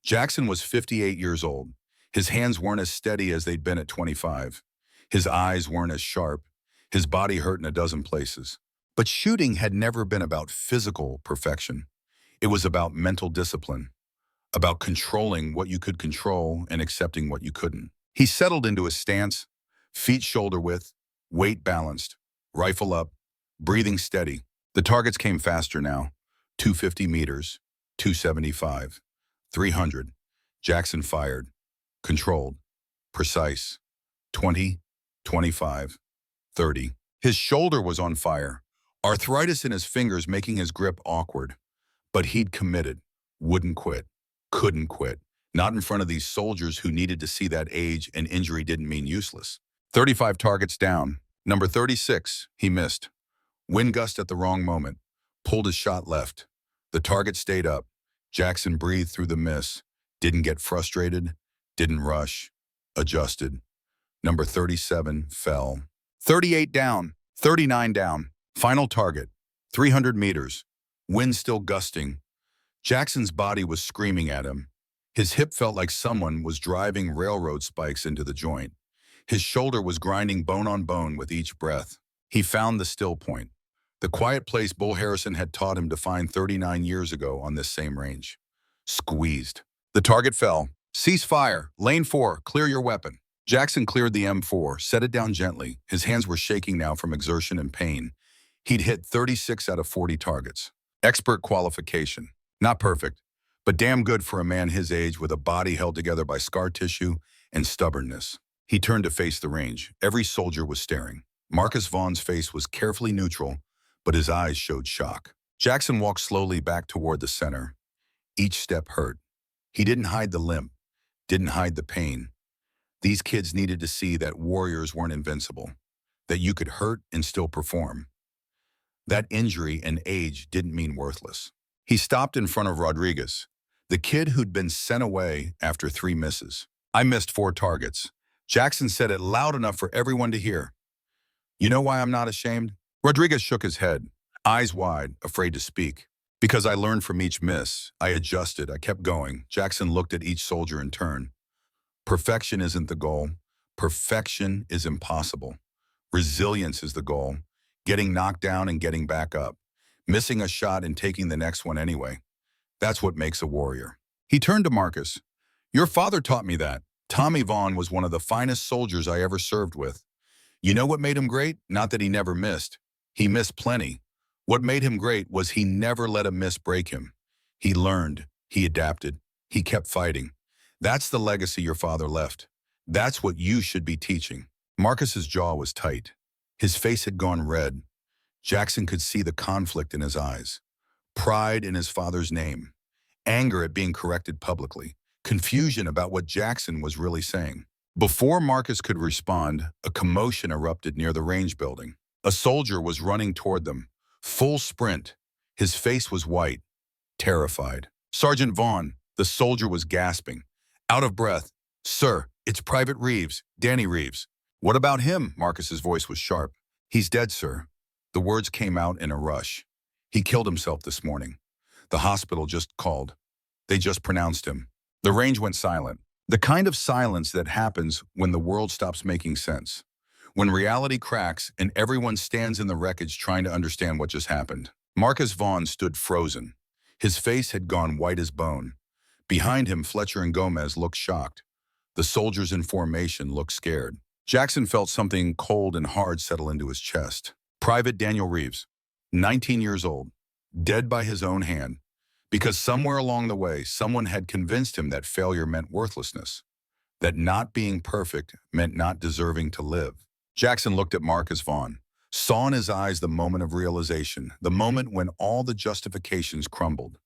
Jackson was 58 years old. His hands weren't as steady as they'd been at 25. His eyes weren't as sharp. His body hurt in a dozen places. But shooting had never been about physical perfection. It was about mental discipline, about controlling what you could control and accepting what you couldn't. He settled into his stance, feet shoulder width, weight balanced, rifle up, breathing steady. The targets came faster now. 250 meters, 275, 300. Jackson fired, controlled, precise. 20, 25, 30. His shoulder was on fire, arthritis in his fingers making his grip awkward. But he'd committed, wouldn't quit, couldn't quit. Not in front of these soldiers who needed to see that age and injury didn't mean useless. 35 targets down. Number 36, he missed. Wind gust at the wrong moment, pulled his shot left. The target stayed up. Jackson breathed through the miss, didn't get frustrated, didn't rush, adjusted. Number 37 fell. 38 down, 39 down. Final target, 300 meters. Wind still gusting. Jackson's body was screaming at him. His hip felt like someone was driving railroad spikes into the joint. His shoulder was grinding bone on bone with each breath. He found the still point, the quiet place Bull Harrison had taught him to find 39 years ago on this same range. Squeezed. The target fell. Cease fire. Lane 4, clear your weapon. Jackson cleared the M4, set it down gently. His hands were shaking now from exertion and pain. He'd hit 36 out of 40 targets. Expert qualification. Not perfect, but damn good for a man his age with a body held together by scar tissue and stubbornness. He turned to face the range. Every soldier was staring. Marcus Vaughn's face was carefully neutral, but his eyes showed shock. Jackson walked slowly back toward the center. Each step hurt. He didn't hide the limp, didn't hide the pain. These kids needed to see that warriors weren't invincible, that you could hurt and still perform. That injury and age didn't mean worthless. He stopped in front of Rodriguez, the kid who'd been sent away after 3 misses. I missed 4 targets. Jackson said it loud enough for everyone to hear. You know why I'm not ashamed? Rodriguez shook his head, eyes wide, afraid to speak. Because I learned from each miss. I adjusted. I kept going. Jackson looked at each soldier in turn. Perfection isn't the goal. Perfection is impossible. Resilience is the goal. Getting knocked down and getting back up. Missing a shot and taking the next one anyway. That's what makes a warrior. He turned to Marcus. Your father taught me that. Tommy Vaughn was one of the finest soldiers I ever served with. You know what made him great? Not that he never missed. He missed plenty. What made him great was he never let a miss break him. He learned. He adapted. He kept fighting. That's the legacy your father left. That's what you should be teaching. Marcus's jaw was tight. His face had gone red. Jackson could see the conflict in his eyes. Pride in his father's name. Anger at being corrected publicly. Confusion about what Jackson was really saying. Before Marcus could respond, a commotion erupted near the range building. A soldier was running toward them. Full sprint. His face was white. Terrified. Sergeant Vaughn, the soldier was gasping. Out of breath. Sir, it's Private Reeves, Danny Reeves. What about him? Marcus's voice was sharp. He's dead, sir. The words came out in a rush. He killed himself this morning. The hospital just called. They just pronounced him. The range went silent. The kind of silence that happens when the world stops making sense. When reality cracks and everyone stands in the wreckage trying to understand what just happened. Marcus Vaughn stood frozen. His face had gone white as bone. Behind him, Fletcher and Gomez looked shocked. The soldiers in formation looked scared. Jackson felt something cold and hard settle into his chest. Private Daniel Reeves, 19 years old, dead by his own hand, because somewhere along the way, someone had convinced him that failure meant worthlessness, that not being perfect meant not deserving to live. Jackson looked at Marcus Vaughn, saw in his eyes the moment of realization, the moment when all the justifications crumbled,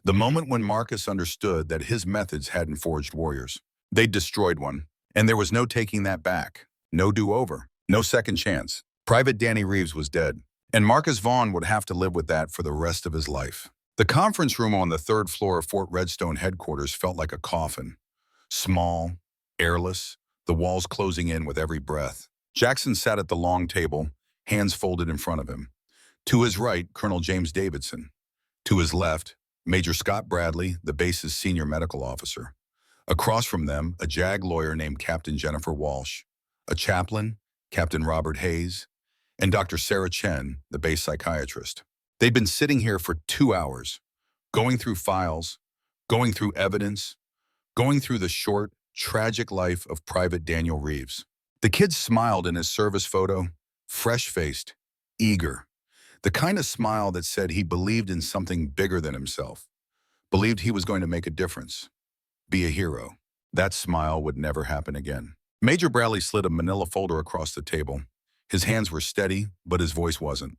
the moment when Marcus understood that his methods hadn't forged warriors. They'd destroyed one, and there was no taking that back, no do-over, no second chance. Private Danny Reeves was dead, and Marcus Vaughn would have to live with that for the rest of his life. The conference room on the third floor of Fort Redstone headquarters felt like a coffin. Small, airless, the walls closing in with every breath. Jackson sat at the long table, hands folded in front of him. To his right, Colonel James Davidson. To his left, Major Scott Bradley, the base's senior medical officer. Across from them, a JAG lawyer named Captain Jennifer Walsh, a chaplain, Captain Robert Hayes, and Dr. Sarah Chen, the base psychiatrist. They'd been sitting here for 2 hours, going through files, going through evidence, going through the short, tragic life of Private Daniel Reeves. The kid smiled in his service photo, fresh-faced, eager. The kind of smile that said he believed in something bigger than himself, believed he was going to make a difference, be a hero. That smile would never happen again. Major Bradley slid a manila folder across the table. His hands were steady, but his voice wasn't.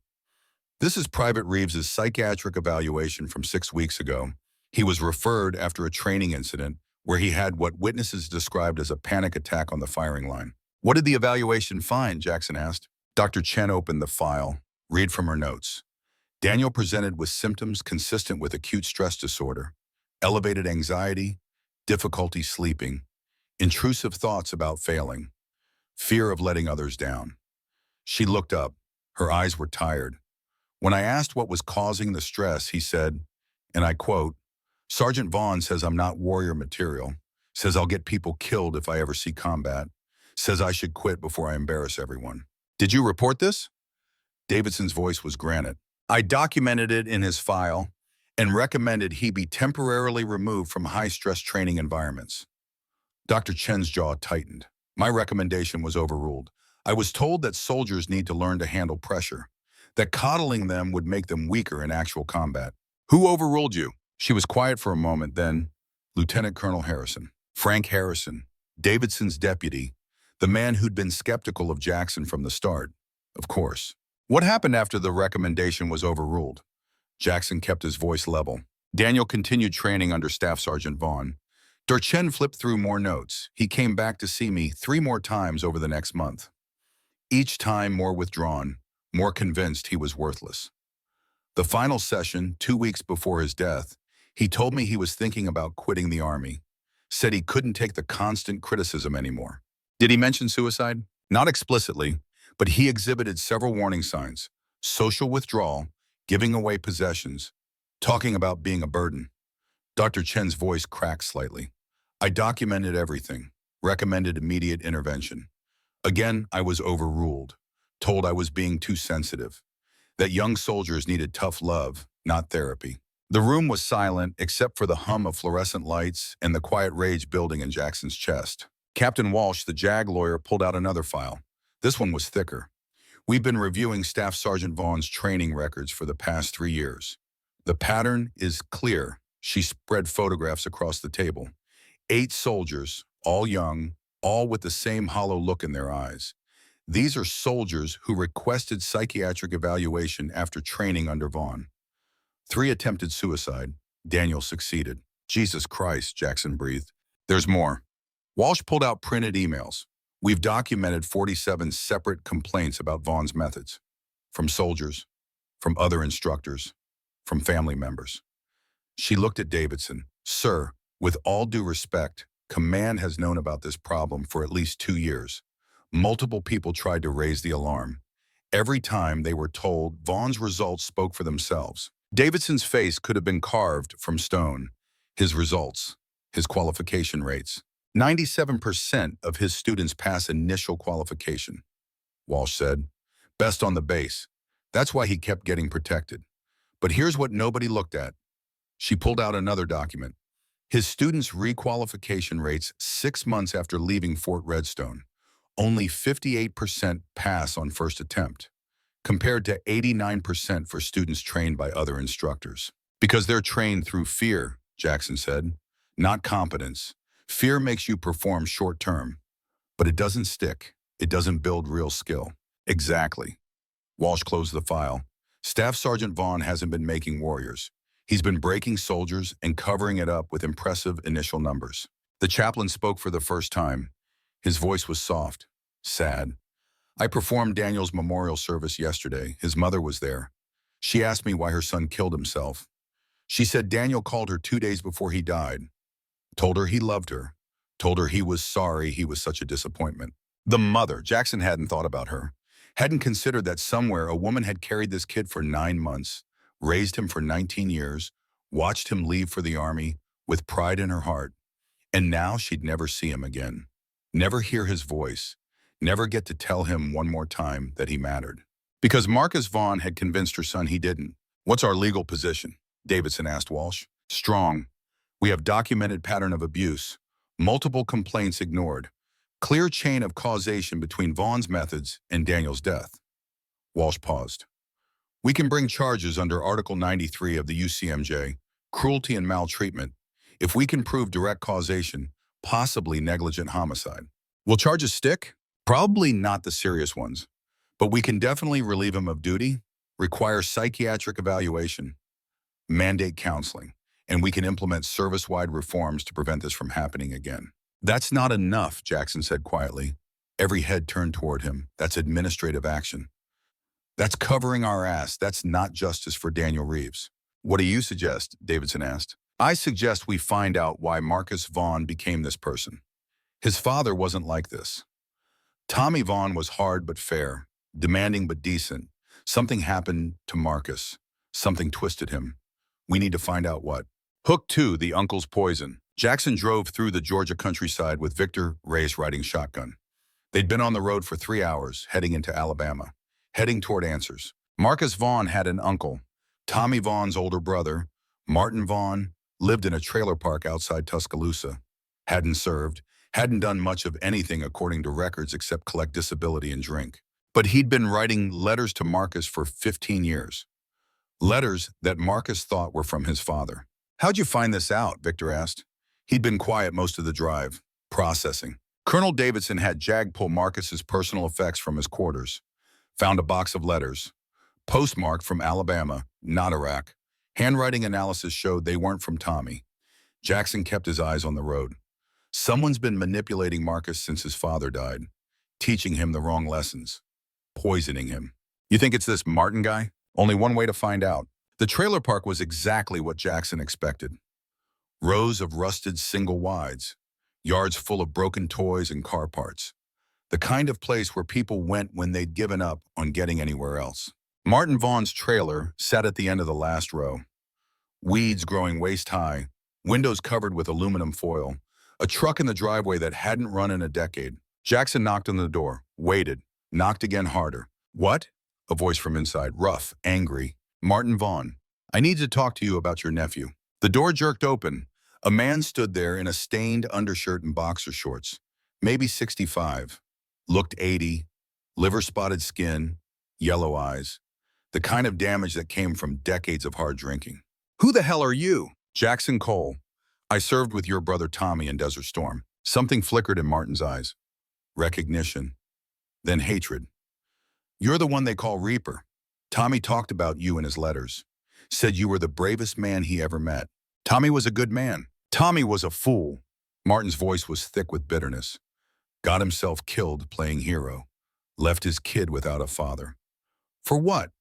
This is Private Reeves' psychiatric evaluation from 6 weeks ago. He was referred after a training incident where he had what witnesses described as a panic attack on the firing line. What did the evaluation find? Jackson asked. Dr. Chen opened the file. Read from her notes. Daniel presented with symptoms consistent with acute stress disorder, elevated anxiety, difficulty sleeping, intrusive thoughts about failing, fear of letting others down. She looked up. Her eyes were tired. When I asked what was causing the stress, he said, and I quote, Sergeant Vaughn says I'm not warrior material, says I'll get people killed if I ever see combat, says I should quit before I embarrass everyone. Did you report this? Davidson's voice was granite. I documented it in his file and recommended he be temporarily removed from high-stress training environments. Dr. Chen's jaw tightened. My recommendation was overruled. I was told that soldiers need to learn to handle pressure, that coddling them would make them weaker in actual combat. Who overruled you? She was quiet for a moment, then Lieutenant Colonel Harrison. Frank Harrison, Davidson's deputy, the man who'd been skeptical of Jackson from the start. Of course. What happened after the recommendation was overruled? Jackson kept his voice level. Daniel continued training under Staff Sergeant Vaughn. Chen flipped through more notes. He came back to see me 3 more times over the next month. Each time more withdrawn, more convinced he was worthless. The final session, 2 weeks before his death, he told me he was thinking about quitting the Army, said he couldn't take the constant criticism anymore. Did he mention suicide? Not explicitly, but he exhibited several warning signs: social withdrawal, giving away possessions, talking about being a burden. Dr. Chen's voice cracked slightly. I documented everything, recommended immediate intervention. Again, I was overruled, told I was being too sensitive, that young soldiers needed tough love, not therapy. The room was silent except for the hum of fluorescent lights and the quiet rage building in Jackson's chest. Captain Walsh, the JAG lawyer, pulled out another file. This one was thicker. We've been reviewing Staff Sergeant Vaughn's training records for the past 3 years. The pattern is clear. She spread photographs across the table. 8 soldiers, all young, all with the same hollow look in their eyes. These are soldiers who requested psychiatric evaluation after training under Vaughn. 3 attempted suicide. Daniel succeeded. Jesus Christ, Jackson breathed. There's more. Walsh pulled out printed emails. We've documented 47 separate complaints about Vaughn's methods. From soldiers, from other instructors, from family members. She looked at Davidson. Sir, with all due respect, Command has known about this problem for at least 2 years. Multiple people tried to raise the alarm. Every time they were told Vaughn's results spoke for themselves. Davidson's face could have been carved from stone. His results, his qualification rates. 97% of his students pass initial qualification, Walsh said. Best on the base. That's why he kept getting protected. But here's what nobody looked at. She pulled out another document. His students' requalification rates 6 months after leaving Fort Redstone. Only 58% pass on first attempt, compared to 89% for students trained by other instructors. Because they're trained through fear, Jackson said, not competence. Fear makes you perform short-term, but it doesn't stick. It doesn't build real skill. Exactly. Walsh closed the file. Staff Sergeant Vaughn hasn't been making warriors. He's been breaking soldiers and covering it up with impressive initial numbers. The chaplain spoke for the first time. His voice was soft, sad. I performed Daniel's memorial service yesterday. His mother was there. She asked me why her son killed himself. She said Daniel called her 2 days before he died. Told her he loved her. Told her he was sorry he was such a disappointment. The mother, Jackson hadn't thought about her. Hadn't considered that somewhere a woman had carried this kid for 9 months, raised him for 19 years, watched him leave for the Army with pride in her heart. And now she'd never see him again. Never hear his voice. Never get to tell him one more time that he mattered. Because Marcus Vaughn had convinced her son he didn't. What's our legal position? Davidson asked Walsh. Strong. We have documented pattern of abuse. Multiple complaints ignored. Clear chain of causation between Vaughn's methods and Daniel's death. Walsh paused. We can bring charges under Article 93 of the UCMJ, cruelty and maltreatment, if we can prove direct causation, possibly negligent homicide. Will charges stick? Probably not the serious ones, but we can definitely relieve him of duty, require psychiatric evaluation, mandate counseling, and we can implement service-wide reforms to prevent this from happening again. That's not enough, Jackson said quietly. Every head turned toward him. That's administrative action. That's covering our ass. That's not justice for Daniel Reeves. What do you suggest? Davidson asked. I suggest we find out why Marcus Vaughn became this person. His father wasn't like this. Tommy Vaughn was hard but fair, demanding but decent. Something happened to Marcus. Something twisted him. We need to find out what. Hook 2, the uncle's poison. Jackson drove through the Georgia countryside with Victor Reyes riding shotgun. They'd been on the road for 3 hours, heading into Alabama, heading toward answers. Marcus Vaughn had an uncle. Tommy Vaughn's older brother, Martin Vaughn, lived in a trailer park outside Tuscaloosa. Hadn't served, hadn't done much of anything according to records except collect disability and drink. But he'd been writing letters to Marcus for 15 years. Letters that Marcus thought were from his father. How'd you find this out? Victor asked. He'd been quiet most of the drive, processing. Colonel Davidson had Jag pull Marcus's personal effects from his quarters. Found a box of letters. Postmarked from Alabama, not Iraq. Handwriting analysis showed they weren't from Tommy. Jackson kept his eyes on the road. Someone's been manipulating Marcus since his father died, teaching him the wrong lessons, poisoning him. You think it's this Martin guy? Only one way to find out. The trailer park was exactly what Jackson expected. Rows of rusted single wides, yards full of broken toys and car parts. The kind of place where people went when they'd given up on getting anywhere else. Martin Vaughn's trailer sat at the end of the last row. Weeds growing waist-high, windows covered with aluminum foil, a truck in the driveway that hadn't run in a decade. Jackson knocked on the door, waited, knocked again harder. "What?" A voice from inside, rough, angry. "Martin Vaughn, I need to talk to you about your nephew." The door jerked open. A man stood there in a stained undershirt and boxer shorts, maybe 65. Looked 80, liver-spotted skin, yellow eyes, the kind of damage that came from decades of hard drinking. "Who the hell are you?" "Jackson Cole. I served with your brother Tommy in Desert Storm." Something flickered in Martin's eyes. Recognition, then hatred. "You're the one they call Reaper. Tommy talked about you in his letters. Said you were the bravest man he ever met. Tommy was a good man. Tommy was a fool." Martin's voice was thick with bitterness. "Got himself killed playing hero. Left his kid without a father. For what?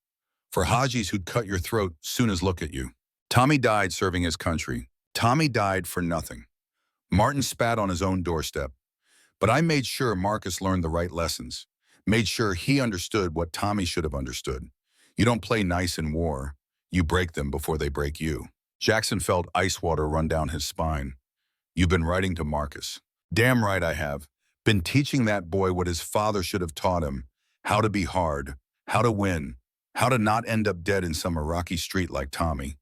For Hajis who'd cut your throat soon as look at you. Tommy died serving his country. Tommy died for nothing." Martin spat on his own doorstep. "But I made sure Marcus learned the right lessons. Made sure he understood what Tommy should have understood. You don't play nice in war. You break them before they break you." Jackson felt ice water run down his spine. "You've been writing to Marcus." "Damn right I have. Been teaching that boy what his father should have taught him. How to be hard. How to win. How to not end up dead in some Iraqi street like Tommy."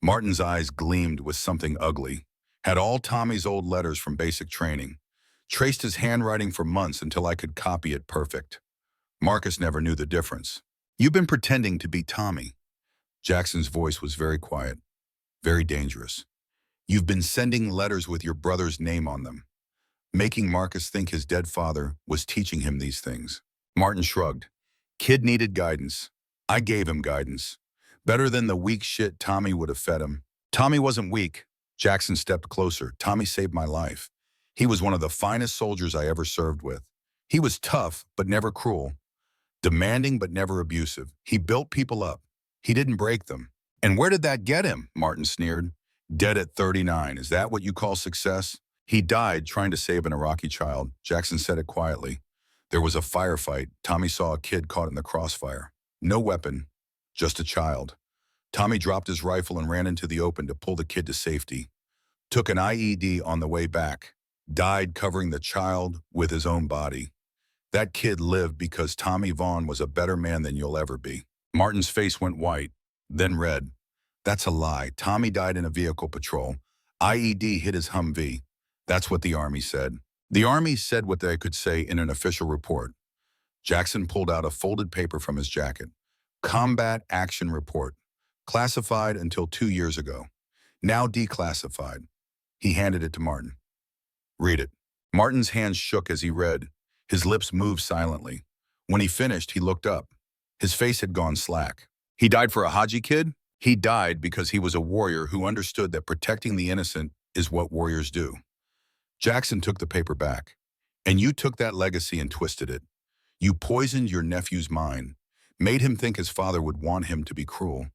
Martin's eyes gleamed with something ugly. Had all Tommy's old letters from basic training. Traced his handwriting for months until I could copy it perfect. Marcus never knew the difference. "You've been pretending to be Tommy." Jackson's voice was very quiet, very dangerous. "You've been sending letters with your brother's name on them, making Marcus think his dead father was teaching him these things." Martin shrugged. "Kid needed guidance. I gave him guidance. Better than the weak shit Tommy would have fed him." "Tommy wasn't weak." Jackson stepped closer. "Tommy saved my life. He was one of the finest soldiers I ever served with. He was tough, but never cruel. Demanding, but never abusive. He built people up. He didn't break them." "And where did that get him?" Martin sneered. "Dead at 39. Is that what you call success?" "He died trying to save an Iraqi child." Jackson said it quietly. "There was a firefight. Tommy saw a kid caught in the crossfire. No weapon, just a child. Tommy dropped his rifle and ran into the open to pull the kid to safety. Took an IED on the way back. Died covering the child with his own body. That kid lived because Tommy Vaughn was a better man than you'll ever be." Martin's face went white, then red. "That's a lie. Tommy died in a vehicle patrol. IED hit his Humvee. That's what the Army said." "The Army said what they could say in an official report." Jackson pulled out a folded paper from his jacket. "Combat Action Report. Classified until 2 years ago. Now declassified." He handed it to Martin. "Read it." Martin's hands shook as he read. His lips moved silently. When he finished, he looked up. His face had gone slack. "He died for a Haji kid?" "He died because he was a warrior who understood that protecting the innocent is what warriors do." Jackson took the paper back. "And you took that legacy and twisted it. You poisoned your nephew's mind, made him think his father would want him to be cruel,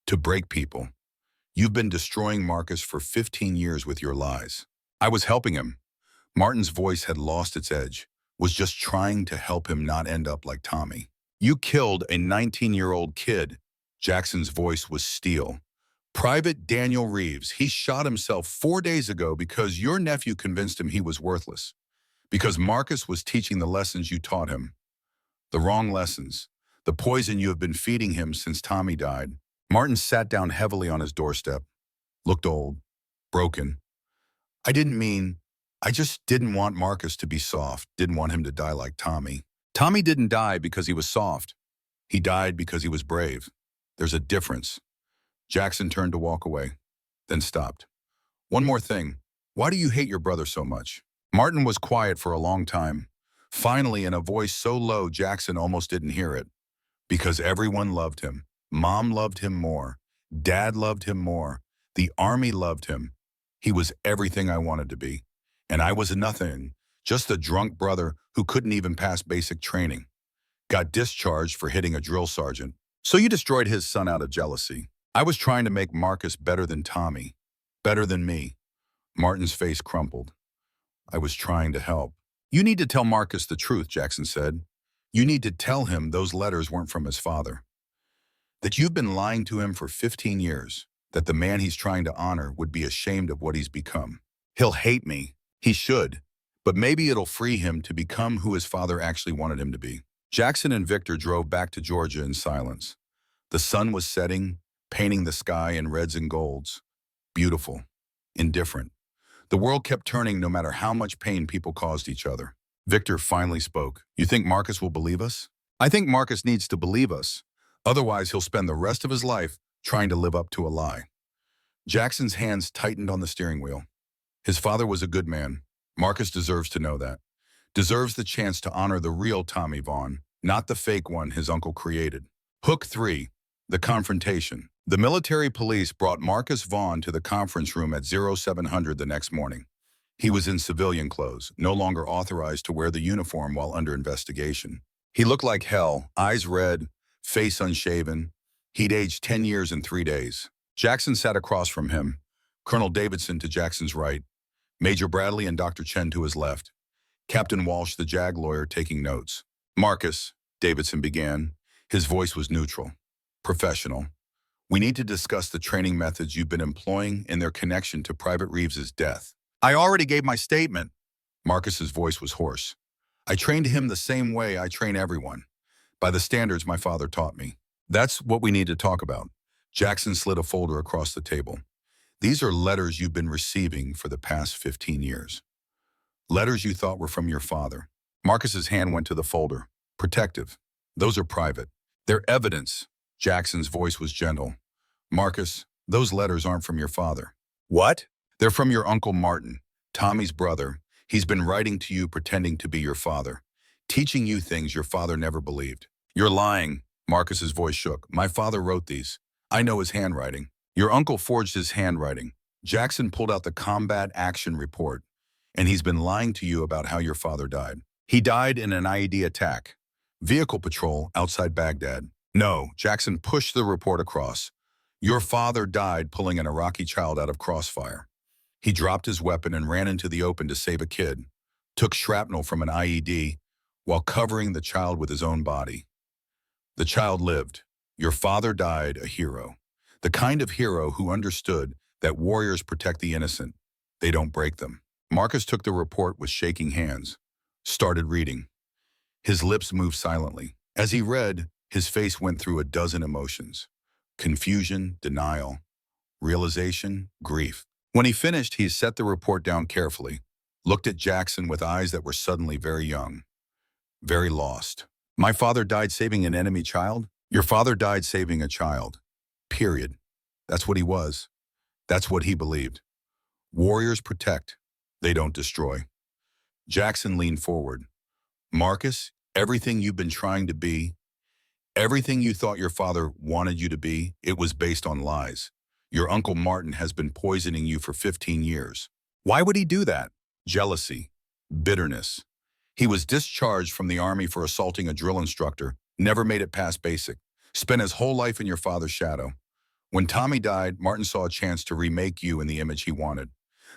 to break people. You've been destroying Marcus for 15 years with your lies." "I was helping him." Martin's voice had lost its edge. "Was just trying to help him not end up like Tommy." "You killed a 19-year-old kid." Jackson's voice was steel. "Private Daniel Reeves. He shot himself 4 days ago because your nephew convinced him he was worthless. Because Marcus was teaching the lessons you taught him. The wrong lessons. The poison you have been feeding him since Tommy died." Martin sat down heavily on his doorstep. Looked old. Broken. I just didn't want Marcus to be soft. Didn't want him to die like Tommy. Tommy didn't die because he was soft. He died because he was brave. There's a difference." Jackson turned to walk away, then stopped. "One more thing. Why do you hate your brother so much?" Martin was quiet for a long time. Finally, in a voice so low Jackson almost didn't hear it. "Because everyone loved him. Mom loved him more. Dad loved him more. The Army loved him. He was everything I wanted to be. And I was a nothing, just a drunk brother who couldn't even pass basic training. Got discharged for hitting a drill sergeant. So you destroyed his son out of jealousy. I was trying to make Marcus better than Tommy. Better than me." Martin's face crumpled. "I was trying to help." You need to tell Marcus the truth, Jackson said. You need to tell him those letters weren't from his father. That you've been lying to him for 15 years. That the man he's trying to honor would be ashamed of what he's become. He'll hate me. He should. But maybe it'll free him to become who his father actually wanted him to be. Jackson and Victor drove back to Georgia in silence. The sun was setting, painting the sky in reds and golds. Beautiful. Indifferent. The world kept turning no matter how much pain people caused each other. Victor finally spoke. You think Marcus will believe us? I think Marcus needs to believe us. Otherwise, he'll spend the rest of his life trying to live up to a lie. Jackson's hands tightened on the steering wheel. His father was a good man. Marcus deserves to know that. Deserves the chance to honor the real Tommy Vaughn, not the fake one his uncle created. Hook 3. The confrontation. The military police brought Marcus Vaughn to the conference room at 0700 the next morning. He was in civilian clothes, no longer authorized to wear the uniform while under investigation. He looked like hell, eyes red, face unshaven. He'd aged 10 years and 3 days. Jackson sat across from him, Colonel Davidson to Jackson's right, Major Bradley and Dr. Chen to his left, Captain Walsh, the JAG lawyer, taking notes. Marcus, Davidson began. His voice was neutral, professional. We need to discuss the training methods you've been employing and their connection to Private Reeves's death. I already gave my statement. Marcus's voice was hoarse. I trained him the same way I train everyone, by the standards my father taught me. That's what we need to talk about. Jackson slid a folder across the table. These are letters you've been receiving for the past 15 years. Letters you thought were from your father. Marcus's hand went to the folder. Protective. Those are private. They're evidence. Jackson's voice was gentle. Marcus, those letters aren't from your father. What? They're from your Uncle Martin, Tommy's brother. He's been writing to you pretending to be your father, teaching you things your father never believed. You're lying. Marcus's voice shook. My father wrote these. I know his handwriting. Your uncle forged his handwriting. Jackson pulled out the combat action report, and he's been lying to you about how your father died. He died in an IED attack. Vehicle patrol outside Baghdad. No, Jackson pushed the report across. Your father died pulling an Iraqi child out of crossfire. He dropped his weapon and ran into the open to save a kid, took shrapnel from an IED while covering the child with his own body. The child lived. Your father died a hero. The kind of hero who understood that warriors protect the innocent. They don't break them. Marcus took the report with shaking hands, started reading. His lips moved silently. As he read, his face went through a dozen emotions. Confusion, denial, realization, grief. When he finished, he set the report down carefully, looked at Jackson with eyes that were suddenly very young, very lost. My father died saving an enemy child? Your father died saving a child. Period. That's what he was. That's what he believed. Warriors protect. They don't destroy. Jackson leaned forward. Marcus, everything you've been trying to be, everything you thought your father wanted you to be, it was based on lies. Your Uncle Martin has been poisoning you for 15 years. Why would he do that? Jealousy. Bitterness. He was discharged from the Army for assaulting a drill instructor, never made it past basic, spent his whole life in your father's shadow. When Tommy died, Martin saw a chance to remake you in the image he wanted.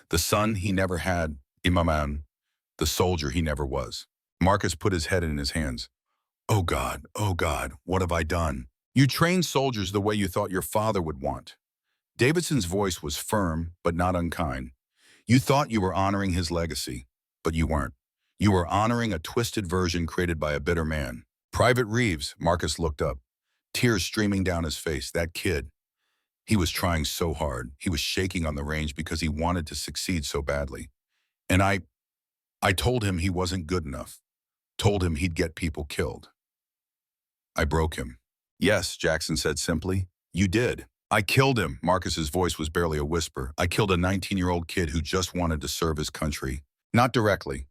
The son he never had, Imaman, the soldier he never was. Marcus put his head in his hands. Oh God, what have I done? You trained soldiers the way you thought your father would want. Davidson's voice was firm, but not unkind. You thought you were honoring his legacy, but you weren't. You were honoring a twisted version created by a bitter man. Private Reeves, Marcus looked up, tears streaming down his face. That kid. He was trying so hard. He was shaking on the range because he wanted to succeed so badly. And I told him he wasn't good enough. Told him he'd get people killed. I broke him. Yes, Jackson said simply. You did. I killed him. Marcus's voice was barely a whisper. I killed a 19-year-old kid who just wanted to serve his country. Not directly.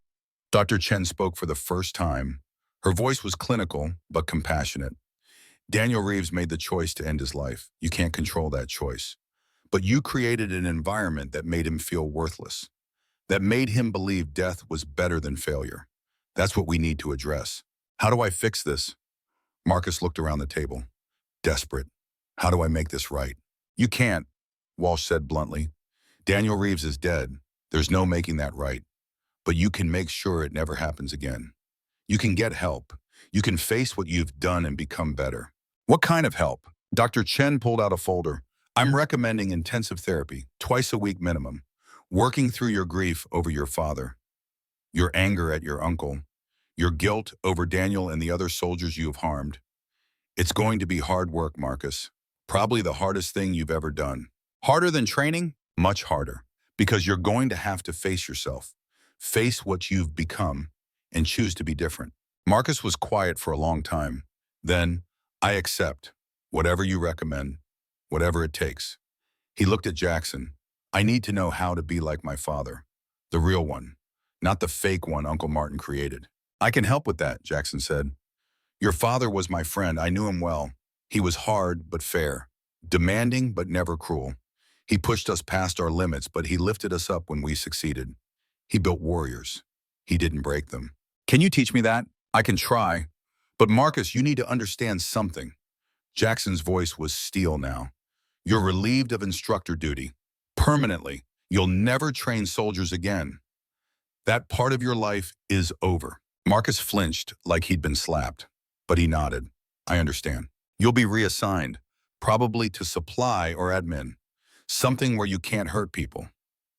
Dr. Chen spoke for the first time. Her voice was clinical, but compassionate. Daniel Reeves made the choice to end his life. You can't control that choice. But you created an environment that made him feel worthless, that made him believe death was better than failure. That's what we need to address. How do I fix this? Marcus looked around the table, desperate. How do I make this right? You can't, Walsh said bluntly. Daniel Reeves is dead. There's no making that right. but you can make sure it never happens again. You can get help. You can face what you've done and become better. What kind of help? Dr. Chen pulled out a folder. I'm recommending intensive therapy, twice a week minimum. Working through your grief over your father, your anger at your uncle, your guilt over Daniel and the other soldiers you have harmed. It's going to be hard work, Marcus. Probably the hardest thing you've ever done. Harder than training? Much harder. Because you're going to have to face yourself, face what you've become, and choose to be different. Marcus was quiet for a long time. Then, I accept. Whatever you recommend. Whatever it takes. He looked at Jackson. I need to know how to be like my father. The real one. Not the fake one Uncle Martin created. I can help with that, Jackson said. Your father was my friend. I knew him well. He was hard but fair. Demanding but never cruel. He pushed us past our limits, but he lifted us up when we succeeded. He built warriors. He didn't break them. Can you teach me that? I can try. But Marcus, you need to understand something. Jackson's voice was steel now. You're relieved of instructor duty. Permanently. You'll never train soldiers again. That part of your life is over. Marcus flinched like he'd been slapped, but he nodded. I understand. You'll be reassigned, probably to supply or admin. Something where you can't hurt people,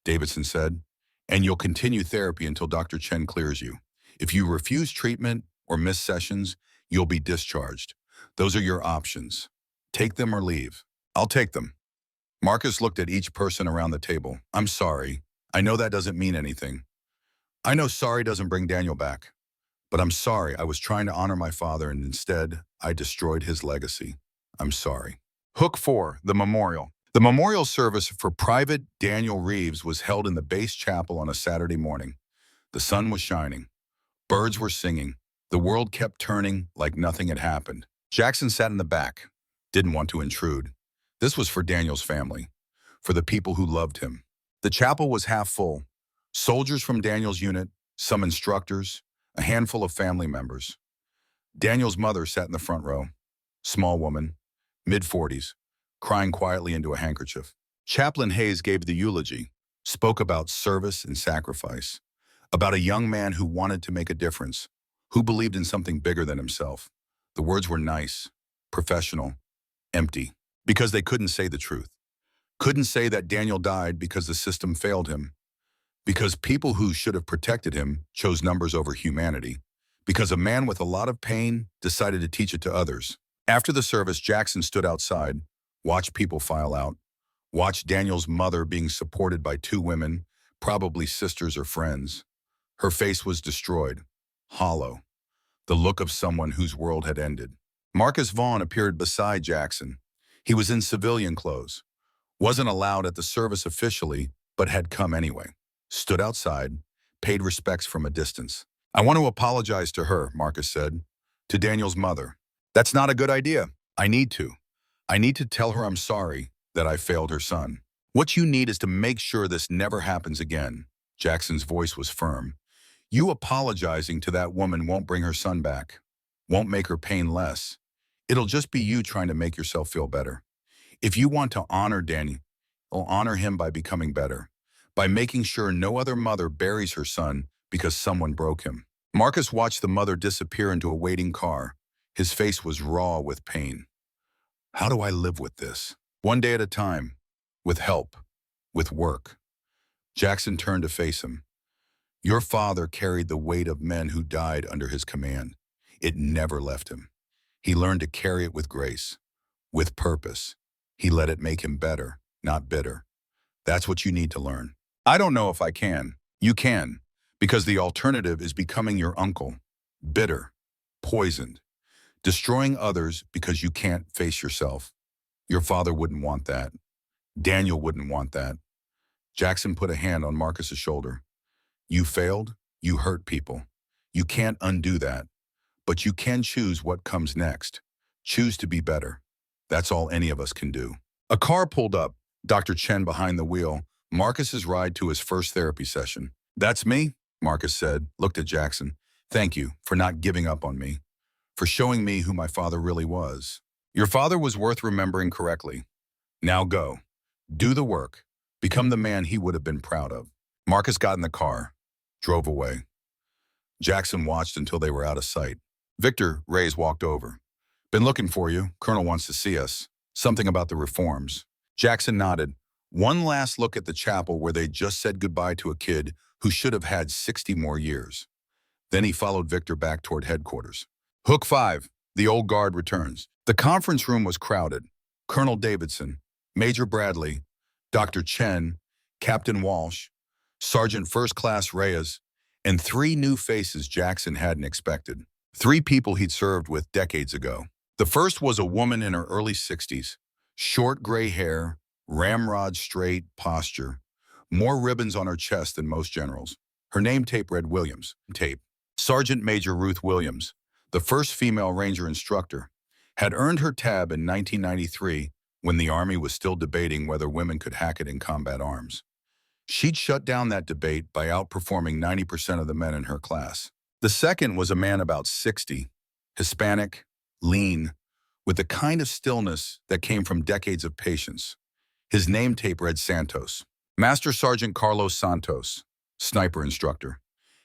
Davidson said. And you'll continue therapy until Dr. Chen clears you. If you refuse treatment or miss sessions, you'll be discharged. Those are your options. Take them or leave. I'll take them. Marcus looked at each person around the table. I'm sorry. I know that doesn't mean anything. I know sorry doesn't bring Daniel back. But I'm sorry. I was trying to honor my father and instead I destroyed his legacy. I'm sorry. Hook 4, the memorial. The memorial service for Private Daniel Reeves was held in the base chapel on a Saturday morning. The sun was shining. Birds were singing. The world kept turning like nothing had happened. Jackson sat in the back. Didn't want to intrude. This was for Daniel's family. For the people who loved him. The chapel was half full. Soldiers from Daniel's unit, some instructors, a handful of family members. Daniel's mother sat in the front row. Small woman, mid-40s, crying quietly into a handkerchief. Chaplain Hayes gave the eulogy, spoke about service and sacrifice, about a young man who wanted to make a difference, who believed in something bigger than himself. The words were nice, professional, empty, because they couldn't say the truth. Couldn't say that Daniel died because the system failed him, because people who should have protected him chose numbers over humanity, because a man with a lot of pain decided to teach it to others. After the service, Jackson stood outside, watched people file out, watched Daniel's mother being supported by 2 women, probably sisters or friends. Her face was destroyed, hollow, the look of someone whose world had ended. Marcus Vaughn appeared beside Jackson. He was in civilian clothes, wasn't allowed at the service officially, but had come anyway. Stood outside, paid respects from a distance. I want to apologize to her, Marcus said, to Daniel's mother. That's not a good idea. I need to. I need to tell her I'm sorry that I failed her son. What you need is to make sure this never happens again. Jackson's voice was firm. You apologizing to that woman won't bring her son back, won't make her pain less. It'll just be you trying to make yourself feel better. If you want to honor Daniel, honor him by becoming better, by making sure no other mother buries her son because someone broke him. Marcus watched the mother disappear into a waiting car. His face was raw with pain. How do I live with this? One day at a time, with help, with work. Jackson turned to face him. Your father carried the weight of men who died under his command. It never left him. He learned to carry it with grace, with purpose. He let it make him better, not bitter. That's what you need to learn. I don't know if I can. You can, because the alternative is becoming your uncle, bitter, poisoned, destroying others because you can't face yourself. Your father wouldn't want that. Daniel wouldn't want that. Jackson put a hand on Marcus's shoulder. You failed, you hurt people. You can't undo that, but you can choose what comes next. Choose to be better. That's all any of us can do. A car pulled up, Dr. Chen behind the wheel, Marcus's ride to his first therapy session. That's me, Marcus said, looked at Jackson. Thank you for not giving up on me, for showing me who my father really was. Your father was worth remembering correctly. Now go. Do the work. Become the man he would have been proud of. Marcus got in the car, drove away. Jackson watched until they were out of sight. Victor, Reyes walked over. Been looking for you. Colonel wants to see us. Something about the reforms. Jackson nodded. One last look at the chapel where they just said goodbye to a kid who should have had 60 more years. Then he followed Victor back toward headquarters. Hook 5, the old guard returns. The conference room was crowded. Colonel Davidson, Major Bradley, Dr. Chen, Captain Walsh, Sergeant First Class Reyes, and 3 new faces Jackson hadn't expected. 3 people he'd served with decades ago. The first was a woman in her early 60s, short gray hair, ramrod straight posture, more ribbons on her chest than most generals. Her name tape read Williams. Sergeant Major Ruth Williams, the first female Ranger instructor, had earned her tab in 1993 when the Army was still debating whether women could hack it in combat arms. She'd shut down that debate by outperforming 90% of the men in her class. The second was a man about 60, Hispanic, lean, with the kind of stillness that came from decades of patience. His name tape read Santos. Master Sergeant Carlos Santos, sniper instructor,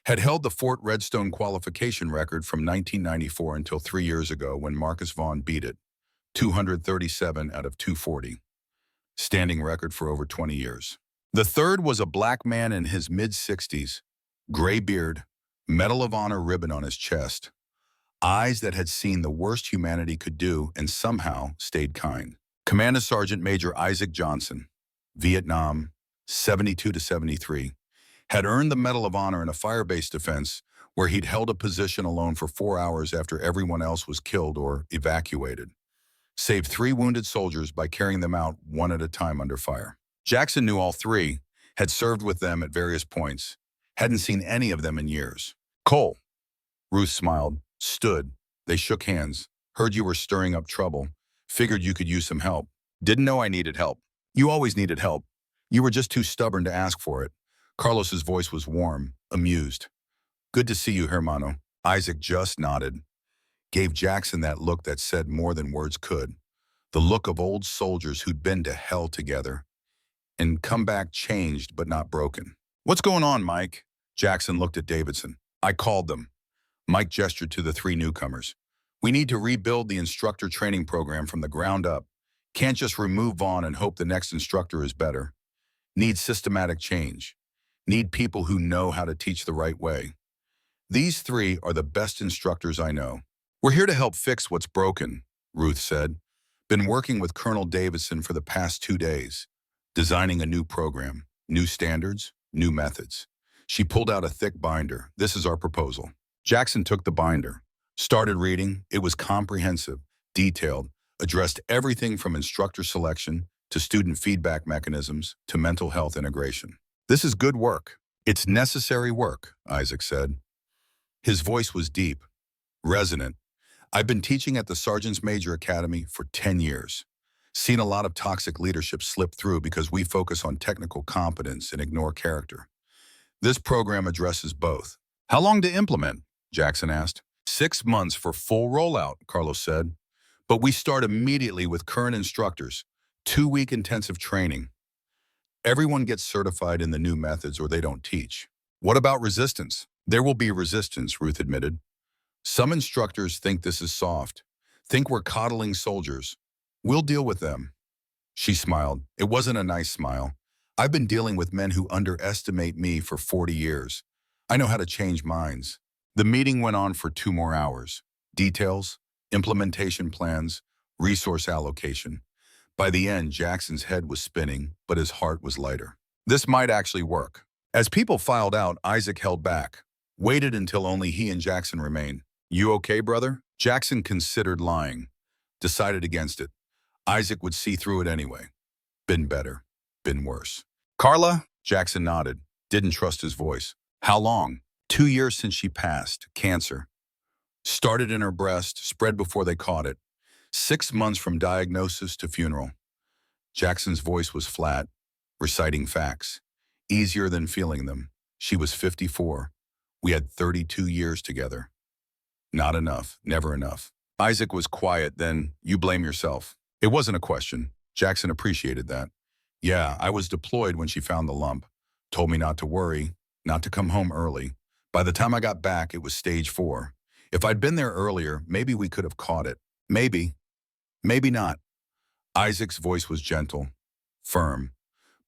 had held the Fort Redstone qualification record from 1994 until 3 years ago when Marcus Vaughn beat it, 237 out of 240, standing record for over 20 years. The third was a black man in his mid-60s, gray beard, Medal of Honor ribbon on his chest, eyes that had seen the worst humanity could do and somehow stayed kind. Command Sergeant Major Isaac Johnson, Vietnam, 72 to 73, had earned the Medal of Honor in a fire-based defense where he'd held a position alone for 4 hours after everyone else was killed or evacuated, saved 3 wounded soldiers by carrying them out one at a time under fire. Jackson knew all 3, had served with them at various points, hadn't seen any of them in years. Cole, Ruth smiled, stood. They shook hands. Heard you were stirring up trouble. Figured you could use some help. Didn't know I needed help. You always needed help. You were just too stubborn to ask for it. Carlos's voice was warm, amused. Good to see you, hermano. Isaac just nodded. Gave Jackson that look that said more than words could. The look of old soldiers who'd been to hell together and come back changed but not broken. What's going on, Mike? Jackson looked at Davidson. I called them. Mike gestured to the 3 newcomers. We need to rebuild the instructor training program from the ground up. Can't just remove Vaughn and hope the next instructor is better. Need systematic change. Need people who know how to teach the right way. These 3 are the best instructors I know. We're here to help fix what's broken, Ruth said. Been working with Colonel Davidson for the past 2 days, designing a new program, new standards, new methods. She pulled out a thick binder. This is our proposal. Jackson took the binder, started reading. It was comprehensive, detailed, addressed everything from instructor selection to student feedback mechanisms to mental health integration. This is good work. It's necessary work, Isaac said. His voice was deep, resonant. I've been teaching at the Sergeant's Major Academy for 10 years. Seen a lot of toxic leadership slip through because we focus on technical competence and ignore character. This program addresses both. How long to implement? Jackson asked. 6 months for full rollout, Carlos said. But we start immediately with current instructors, 2-week intensive training. Everyone gets certified in the new methods or they don't teach. What about resistance? There will be resistance, Ruth admitted. Some instructors think this is soft, think we're coddling soldiers. We'll deal with them. She smiled. It wasn't a nice smile. I've been dealing with men who underestimate me for 40 years. I know how to change minds. The meeting went on for 2 more hours. Details, implementation plans, resource allocation. By the end, Jackson's head was spinning, but his heart was lighter. This might actually work. As people filed out, Isaac held back, waited until only he and Jackson remained. You okay, brother? Jackson considered lying, decided against it. Isaac would see through it anyway. Been better, been worse. Carla? Jackson nodded, didn't trust his voice. How long? 2 years since she passed, cancer. Started in her breast, spread before they caught it. 6 months from diagnosis to funeral. Jackson's voice was flat, reciting facts. Easier than feeling them. She was 54. We had 32 years together. Not enough, never enough. Isaac was quiet, then, you blame yourself. It wasn't a question. Jackson appreciated that. Yeah, I was deployed when she found the lump. Told me not to worry. not to come home early. By the time I got back, it was stage 4. If I'd been there earlier, maybe we could have caught it. Maybe, maybe not. Isaac's voice was gentle, firm,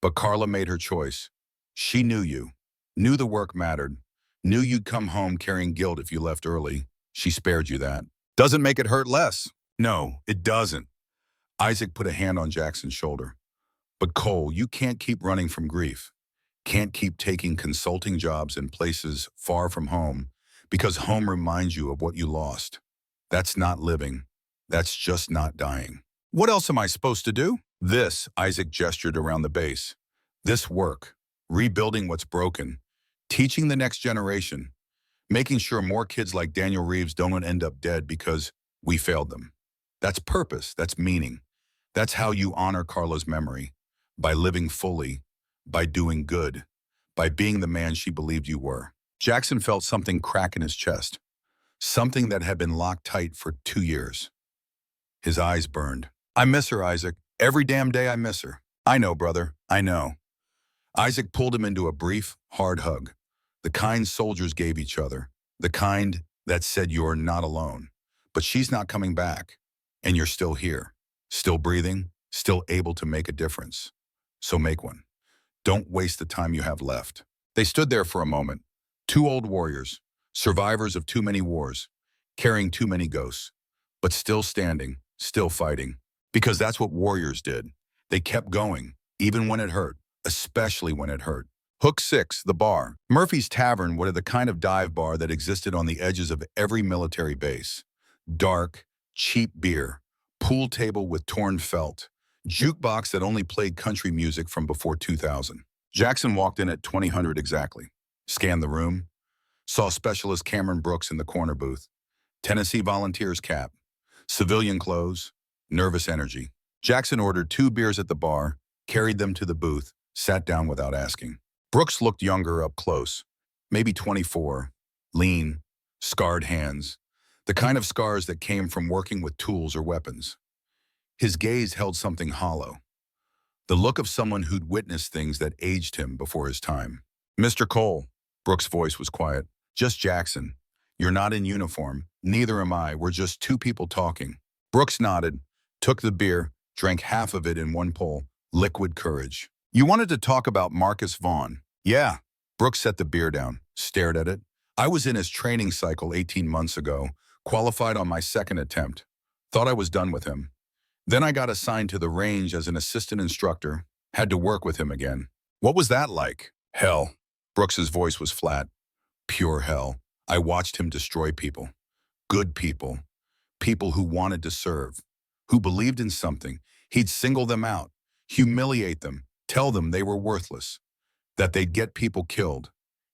but Carla made her choice. She knew you, knew the work mattered, knew you'd come home carrying guilt if you left early. She spared you that. Doesn't make it hurt less. No, it doesn't. Isaac put a hand on Jackson's shoulder. But Cole, you can't keep running from grief. Can't keep taking consulting jobs in places far from home because home reminds you of what you lost. That's not living. That's just not dying. What else am I supposed to do? This, Isaac gestured around the base. This work, rebuilding what's broken, teaching the next generation, making sure more kids like Daniel Reeves don't end up dead because we failed them. That's purpose, that's meaning. That's how you honor Carla's memory, by living fully, by doing good, by being the man she believed you were. Jackson felt something crack in his chest, something that had been locked tight for 2 years. His eyes burned. I miss her, Isaac. Every damn day I miss her. I know, brother, I know. Isaac pulled him into a brief, hard hug, the kind soldiers gave each other, the kind that said you're not alone. But she's not coming back, and you're still here, still breathing, still able to make a difference. So make one. Don't waste the time you have left. They stood there for a moment, 2 old warriors, survivors of too many wars, carrying too many ghosts, but still standing, still fighting. Because that's what warriors did. They kept going, even when it hurt, especially when it hurt. Hook 6, the bar. Murphy's Tavern was the kind of dive bar that existed on the edges of every military base. Dark, cheap beer, pool table with torn felt, jukebox that only played country music from before 2000. Jackson walked in at 2000 exactly, scanned the room, saw Specialist Cameron Brooks in the corner booth, Tennessee Volunteers cap, civilian clothes, nervous energy. Jackson ordered 2 beers at the bar, carried them to the booth, sat down without asking. Brooks looked younger up close, maybe 24, lean, scarred hands, the kind of scars that came from working with tools or weapons. His gaze held something hollow, the look of someone who'd witnessed things that aged him before his time. Mr. Cole, Brooks' voice was quiet. Just Jackson. You're not in uniform. Neither am I. We're just 2 people talking. Brooks nodded, took the beer, drank half of it in one pull. Liquid courage. You wanted to talk about Marcus Vaughn. Yeah. Brooks set the beer down, stared at it. I was in his training cycle 18 months ago, qualified on my 2nd attempt. Thought I was done with him. Then I got assigned to the range as an assistant instructor, had to work with him again. What was that like? Hell. Brooks's voice was flat. Pure hell. I watched him destroy people. Good people. People who wanted to serve. Who believed in something. He'd single them out, humiliate them, tell them they were worthless, that they'd get people killed.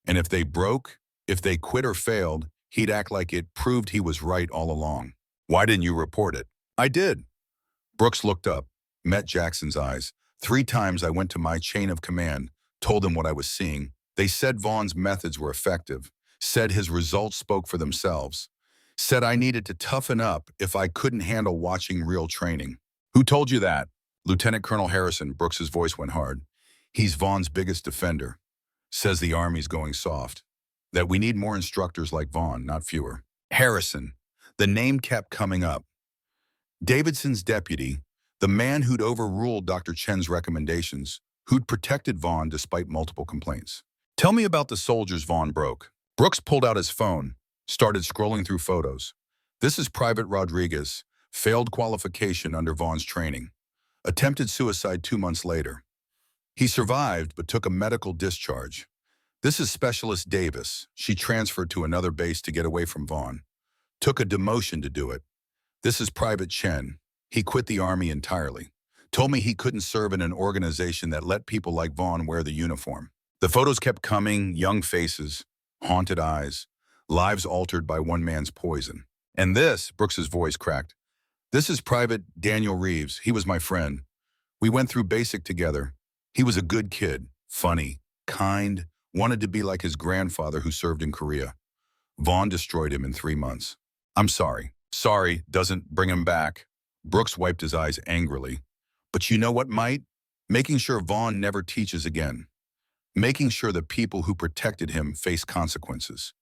And if they broke, if they quit or failed, he'd act like it proved he was right all along. Why didn't you report it? I did. Brooks looked up, met Jackson's eyes. 3 times I went to my chain of command, told them what I was seeing. They said Vaughn's methods were effective, said his results spoke for themselves, said I needed to toughen up if I couldn't handle watching real training. Who told you that? Lieutenant Colonel Harrison. Brooks's voice went hard. He's Vaughn's biggest defender. Says the Army's going soft. That we need more instructors like Vaughn, not fewer. Harrison. The name kept coming up. Davidson's deputy, the man who'd overruled Dr. Chen's recommendations, who'd protected Vaughn despite multiple complaints. Tell me about the soldiers Vaughn broke. Brooks pulled out his phone, started scrolling through photos. This is Private Rodriguez, failed qualification under Vaughn's training. Attempted suicide 2 months later. He survived but took a medical discharge. This is Specialist Davis. She transferred to another base to get away from Vaughn. Took a demotion to do it. This is Private Chen. He quit the Army entirely. Told me he couldn't serve in an organization that let people like Vaughn wear the uniform. The photos kept coming, young faces, haunted eyes, lives altered by one man's poison. And this, Brooks's voice cracked, this is Private Daniel Reeves. He was my friend. We went through basic together. He was a good kid, funny, kind, wanted to be like his grandfather who served in Korea. Vaughn destroyed him in 3 months. I'm sorry. Sorry doesn't bring him back. Brooks wiped his eyes angrily. But you know what might? Making sure Vaughn never teaches again. making sure the people who protected him face consequences,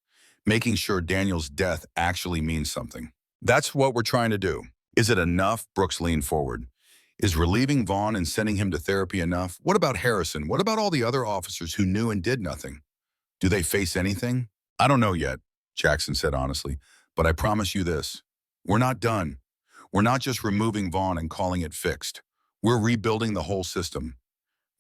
making sure Daniel's death actually means something. That's what we're trying to do. Is it enough? Brooks leaned forward. Is relieving Vaughn and sending him to therapy enough? What about Harrison? What about all the other officers who knew and did nothing? Do they face anything? I don't know yet, Jackson said honestly, but I promise you this. We're not done. We're not just removing Vaughn and calling it fixed. We're rebuilding the whole system,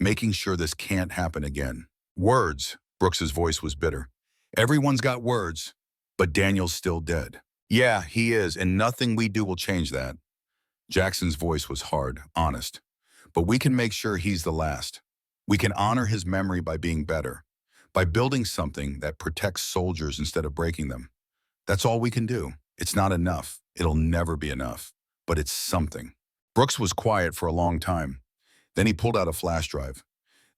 making sure this can't happen again. Words, Brooks's voice was bitter. Everyone's got words, but Daniel's still dead. Yeah, he is, and nothing we do will change that. Jackson's voice was hard, honest. But we can make sure he's the last. We can honor his memory by being better, by building something that protects soldiers instead of breaking them. That's all we can do. It's not enough. It'll never be enough. But it's something. Brooks was quiet for a long time. Then he pulled out a flash drive.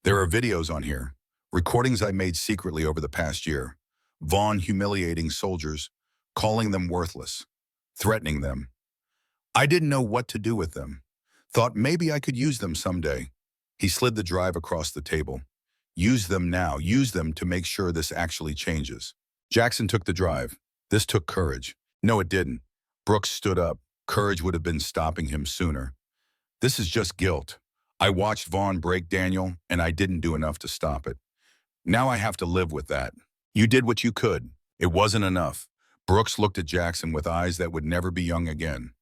There are videos on here, recordings I made secretly over the past year. Vaughn humiliating soldiers, calling them worthless, threatening them. I didn't know what to do with them. Thought maybe I could use them someday. He slid the drive across the table. Use them now. Use them to make sure this actually changes. Jackson took the drive. This took courage. No, it didn't. Brooks stood up. Courage would have been stopping him sooner. This is just guilt. I watched Vaughn break Daniel, and I didn't do enough to stop it. Now I have to live with that. You did what you could. It wasn't enough. Brooks looked at Jackson with eyes that would never be young again.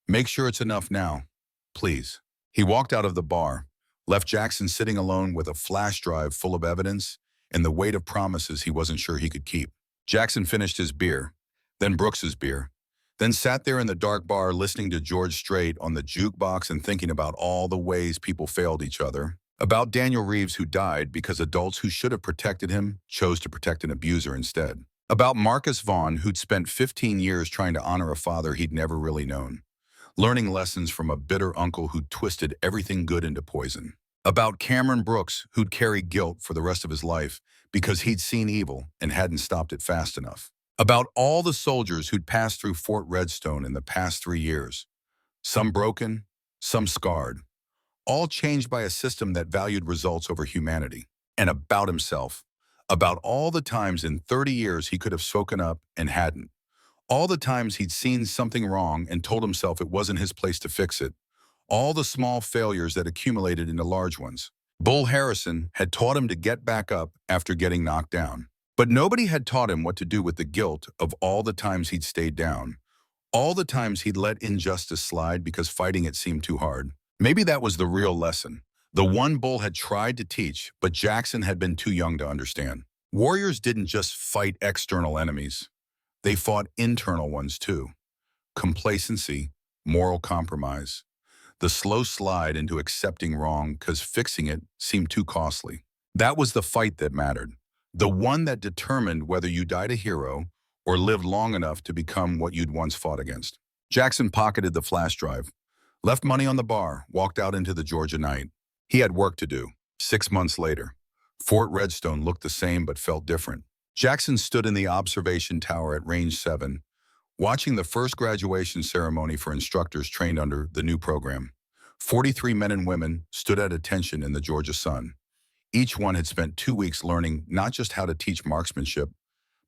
Make sure it's enough now, please. He walked out of the bar, left Jackson sitting alone with a flash drive full of evidence and the weight of promises he wasn't sure he could keep. Jackson finished his beer, then Brooks's beer, then sat there in the dark bar listening to George Strait on the jukebox and thinking about all the ways people failed each other, about Daniel Reeves who died because adults who should have protected him chose to protect an abuser instead, about Marcus Vaughn who'd spent 15 years trying to honor a father he'd never really known, learning lessons from a bitter uncle who'd twisted everything good into poison, about Cameron Brooks who'd carry guilt for the rest of his life because he'd seen evil and hadn't stopped it fast enough, about all the soldiers who'd passed through Fort Redstone in the past 3 years, some broken, some scarred, all changed by a system that valued results over humanity, and about himself, about all the times in 30 years he could have spoken up and hadn't, all the times he'd seen something wrong and told himself it wasn't his place to fix it, all the small failures that accumulated into large ones. Bull Harrison had taught him to get back up after getting knocked down. But nobody had taught him what to do with the guilt of all the times he'd stayed down, all the times he'd let injustice slide because fighting it seemed too hard. Maybe that was the real lesson, the one Bull had tried to teach, but Jackson had been too young to understand. Warriors didn't just fight external enemies. They fought internal ones too. Complacency, moral compromise, the slow slide into accepting wrong because fixing it seemed too costly. That was the fight that mattered. The one that determined whether you died a hero or lived long enough to become what you'd once fought against. Jackson pocketed the flash drive, left money on the bar, walked out into the Georgia night. He had work to do. 6 months later, Fort Redstone looked the same but felt different. Jackson stood in the observation tower at Range 7, watching the first graduation ceremony for instructors trained under the new program. 43 men and women stood at attention in the Georgia sun. Each one had spent 2 weeks learning not just how to teach marksmanship,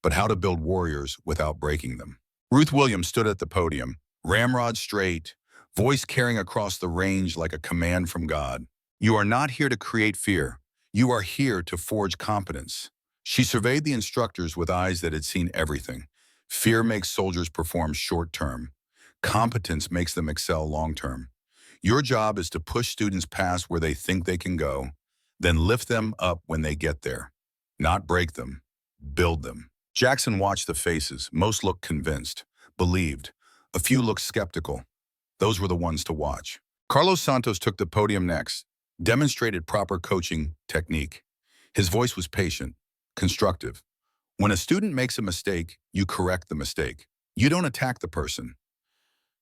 but how to build warriors without breaking them. Ruth Williams stood at the podium, ramrod straight, voice carrying across the range like a command from God. You are not here to create fear. You are here to forge competence. She surveyed the instructors with eyes that had seen everything. Fear makes soldiers perform short-term. Competence makes them excel long-term. Your job is to push students past where they think they can go, then lift them up when they get there. Not break them, build them. Jackson watched the faces. Most looked convinced, believed. A few looked skeptical. Those were the ones to watch. Carlos Santos took the podium next, demonstrated proper coaching technique. His voice was patient, constructive. When a student makes a mistake, you correct the mistake. You don't attack the person.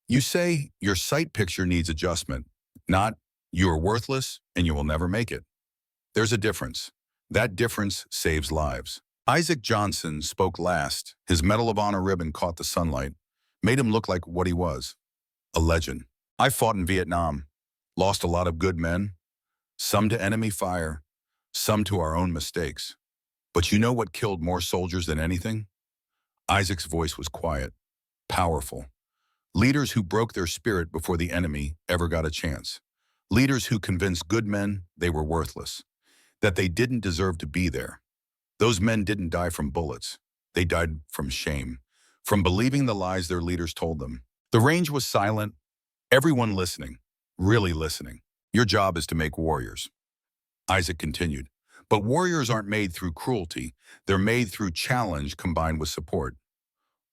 You say, your sight picture needs adjustment, not, you are worthless and you will never make it. There's a difference. That difference saves lives. Isaac Johnson spoke last. His Medal of Honor ribbon caught the sunlight, made him look like what he was, a legend. I fought in Vietnam, lost a lot of good men, some to enemy fire, some to our own mistakes. But you know what killed more soldiers than anything? Isaac's voice was quiet, powerful. Leaders who broke their spirit before the enemy ever got a chance. Leaders who convinced good men they were worthless, that they didn't deserve to be there. Those men didn't die from bullets. They died from shame, from believing the lies their leaders told them. The range was silent, everyone listening, really listening. Your job is to make warriors. Isaac continued. But warriors aren't made through cruelty. They're made through challenge combined with support.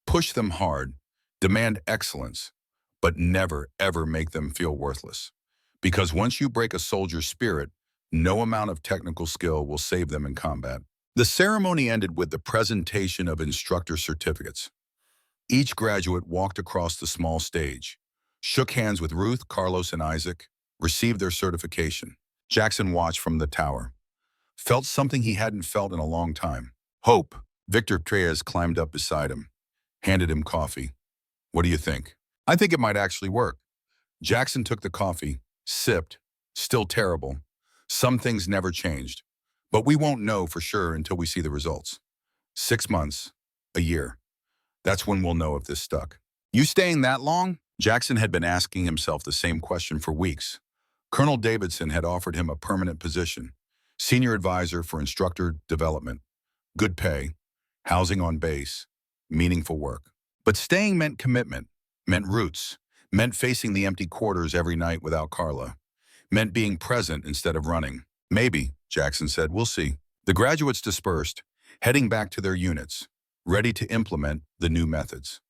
Push them hard, demand excellence, but never, ever make them feel worthless. Because once you break a soldier's spirit, no amount of technical skill will save them in combat. The ceremony ended with the presentation of instructor certificates. Each graduate walked across the small stage, shook hands with Ruth, Carlos, and Isaac, received their certification. Jackson watched from the tower, felt something he hadn't felt in a long time. Hope. Victor Treyes climbed up beside him, handed him coffee. What do you think? I think it might actually work. Jackson took the coffee, sipped. Still terrible. Some things never changed. But we won't know for sure until we see the results. 6 months, a year. That's when we'll know if this stuck. You staying that long? Jackson had been asking himself the same question for weeks. Colonel Davidson had offered him a permanent position, senior advisor for instructor development, good pay, housing on base, meaningful work. But staying meant commitment, meant roots, meant facing the empty quarters every night without Carla, meant being present instead of running. Maybe, Jackson said, we'll see. The graduates dispersed, heading back to their units, ready to implement the new methods.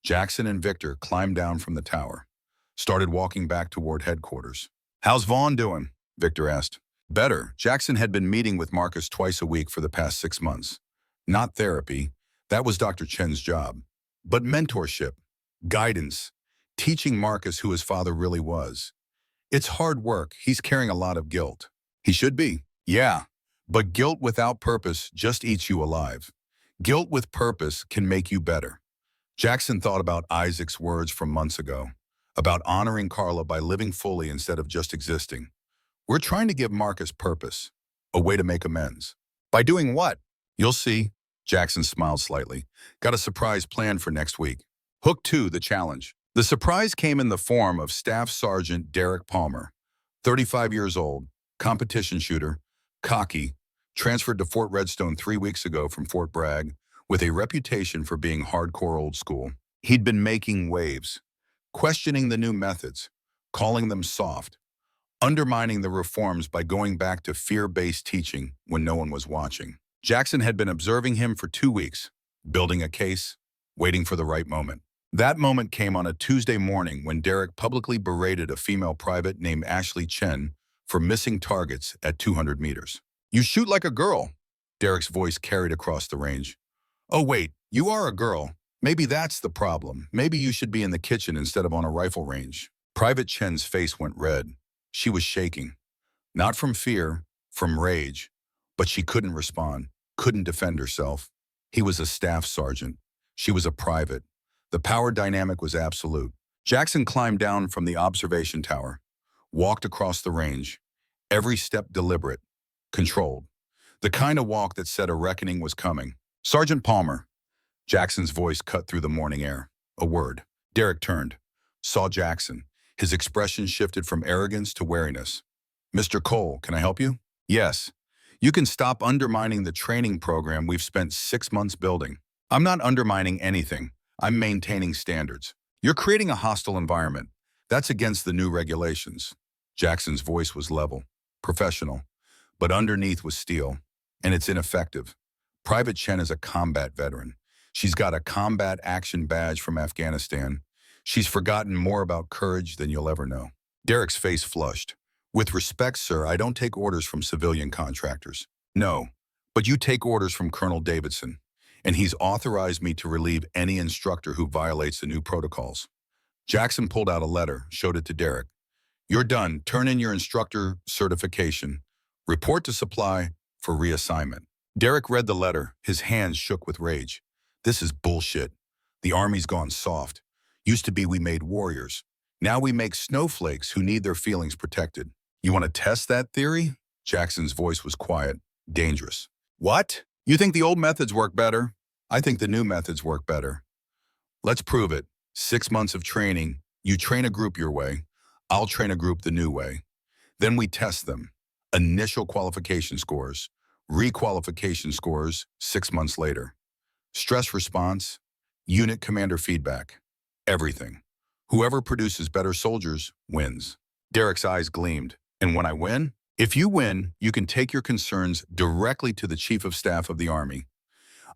Jackson and Victor climbed down from the tower, started walking back toward headquarters. How's Vaughn doing? Victor asked. Better. Jackson had been meeting with Marcus twice a week for the past 6 months. Not therapy. That was Dr. Chen's job. But mentorship, guidance, teaching Marcus who his father really was. It's hard work. He's carrying a lot of guilt. He should be. Yeah. But guilt without purpose just eats you alive. Guilt with purpose can make you better. Jackson thought about Isaac's words from months ago, about honoring Carla by living fully instead of just existing. We're trying to give Marcus purpose, a way to make amends. By doing what? You'll see. Jackson smiled slightly. Got a surprise planned for next week. Hook 2, the challenge. The surprise came in the form of Staff Sergeant Derek Palmer, 35 years old, competition shooter, cocky, transferred to Fort Redstone 3 weeks ago from Fort Bragg, with a reputation for being hardcore old school. He'd been making waves, questioning the new methods, calling them soft, undermining the reforms by going back to fear-based teaching when no one was watching. Jackson had been observing him for 2 weeks, building a case, waiting for the right moment. That moment came on a Tuesday morning when Derek publicly berated a female private named Ashley Chen for missing targets at 200 meters. You shoot like a girl, Derek's voice carried across the range. Oh wait, you are a girl. Maybe that's the problem. Maybe you should be in the kitchen instead of on a rifle range. Private Chen's face went red. She was shaking. Not from fear, from rage. But she couldn't respond, couldn't defend herself. He was a staff sergeant. She was a private. The power dynamic was absolute. Jackson climbed down from the observation tower, walked across the range, every step deliberate, controlled. The kind of walk that said a reckoning was coming. Sergeant Palmer. Jackson's voice cut through the morning air. A word. Derek turned, saw Jackson. His expression shifted from arrogance to wariness. Mr. Cole, can I help you? Yes. You can stop undermining the training program we've spent 6 months building. I'm not undermining anything. I'm maintaining standards. You're creating a hostile environment. That's against the new regulations. Jackson's voice was level, professional, but underneath was steel, and it's ineffective. Private Chen is a combat veteran. She's got a combat action badge from Afghanistan. She's forgotten more about courage than you'll ever know. Derek's face flushed. With respect, sir, I don't take orders from civilian contractors. No, but you take orders from Colonel Davidson, and he's authorized me to relieve any instructor who violates the new protocols. Jackson pulled out a letter, showed it to Derek. You're done. Turn in your instructor certification. Report to supply for reassignment. Derek read the letter. His hands shook with rage. This is bullshit. The Army's gone soft. Used to be we made warriors. Now we make snowflakes who need their feelings protected. You want to test that theory? Jackson's voice was quiet, dangerous. What? You think the old methods work better? I think the new methods work better. Let's prove it. 6 months of training. You train a group your way. I'll train a group the new way. Then we test them. Initial qualification scores. Requalification scores 6 months later. Stress response. Unit commander feedback. Everything. Whoever produces better soldiers wins. Derek's eyes gleamed. And when I win? If you win, you can take your concerns directly to the Chief of Staff of the Army.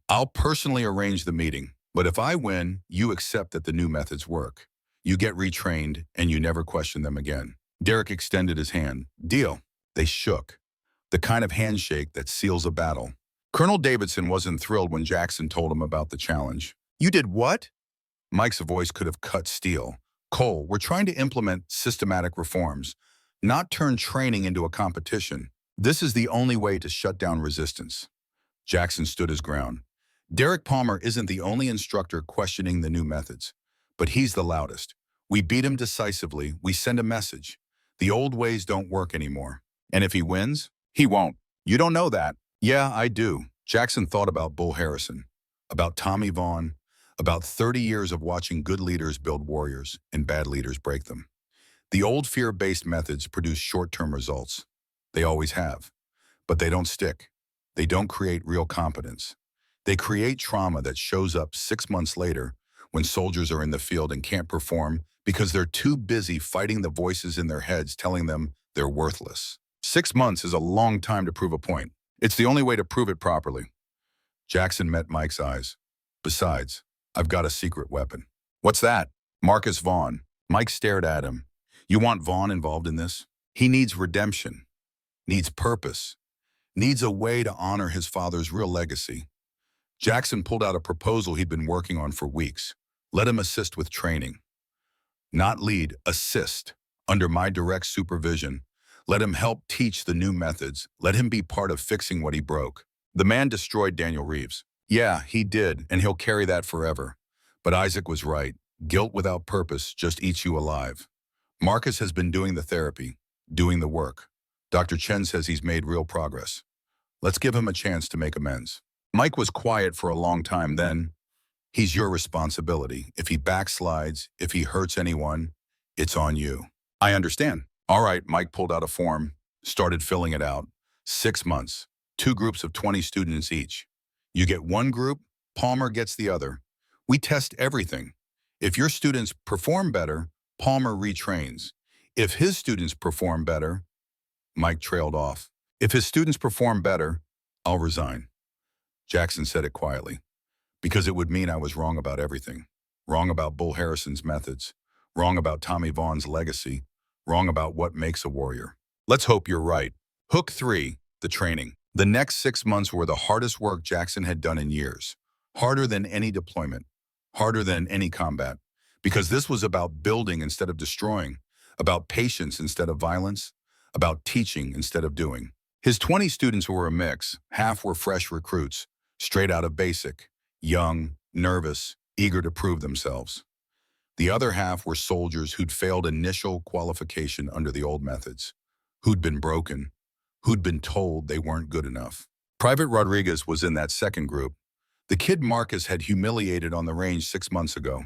I'll personally arrange the meeting. But if I win, you accept that the new methods work. You get retrained, and you never question them again. Derek extended his hand. Deal. They shook. The kind of handshake that seals a battle. Colonel Davidson wasn't thrilled when Jackson told him about the challenge. You did what? Mike's voice could have cut steel. Cole, we're trying to implement systematic reforms, not turn training into a competition. This is the only way to shut down resistance. Jackson stood his ground. Derek Palmer isn't the only instructor questioning the new methods, but he's the loudest. We beat him decisively. We send a message. The old ways don't work anymore. And if he wins, he won't. You don't know that. Yeah, I do. Jackson thought about Bull Harrison, about Tommy Vaughn, about 30 years of watching good leaders build warriors and bad leaders break them. The old fear-based methods produce short-term results. They always have. But they don't stick. They don't create real competence. They create trauma that shows up 6 months later when soldiers are in the field and can't perform because they're too busy fighting the voices in their heads telling them they're worthless. 6 months is a long time to prove a point. It's the only way to prove it properly. Jackson met Mike's eyes. Besides, I've got a secret weapon. What's that? Marcus Vaughn. Mike stared at him. You want Vaughn involved in this? He needs redemption, needs purpose, needs a way to honor his father's real legacy. Jackson pulled out a proposal he'd been working on for weeks. Let him assist with training. Not lead, assist. Under my direct supervision. Let him help teach the new methods. Let him be part of fixing what he broke. The man destroyed Daniel Reeves. Yeah, he did, and he'll carry that forever. But Isaac was right. Guilt without purpose just eats you alive. Marcus has been doing the therapy, doing the work. Dr. Chen says he's made real progress. Let's give him a chance to make amends. Mike was quiet for a long time then. He's your responsibility. If he backslides, if he hurts anyone, it's on you. I understand. All right, Mike pulled out a form, started filling it out. 6 months, 2 groups of 20 students each. You get one group, Palmer gets the other. We test everything. If your students perform better, Palmer retrains. If his students perform better, Mike trailed off. If his students perform better, I'll resign. Jackson said it quietly, because it would mean I was wrong about everything. Wrong about Bull Harrison's methods, wrong about Tommy Vaughn's legacy, wrong about what makes a warrior. Let's hope you're right. Hook 3, the training. The next 6 months were the hardest work Jackson had done in years. Harder than any deployment, harder than any combat, because this was about building instead of destroying, about patience instead of violence, about teaching instead of doing. His 20 students were a mix. Half were fresh recruits, straight out of basic, young, nervous, eager to prove themselves. The other half were soldiers who'd failed initial qualification under the old methods, who'd been broken, who'd been told they weren't good enough. Private Rodriguez was in that second group. The kid Marcus had humiliated on the range 6 months ago.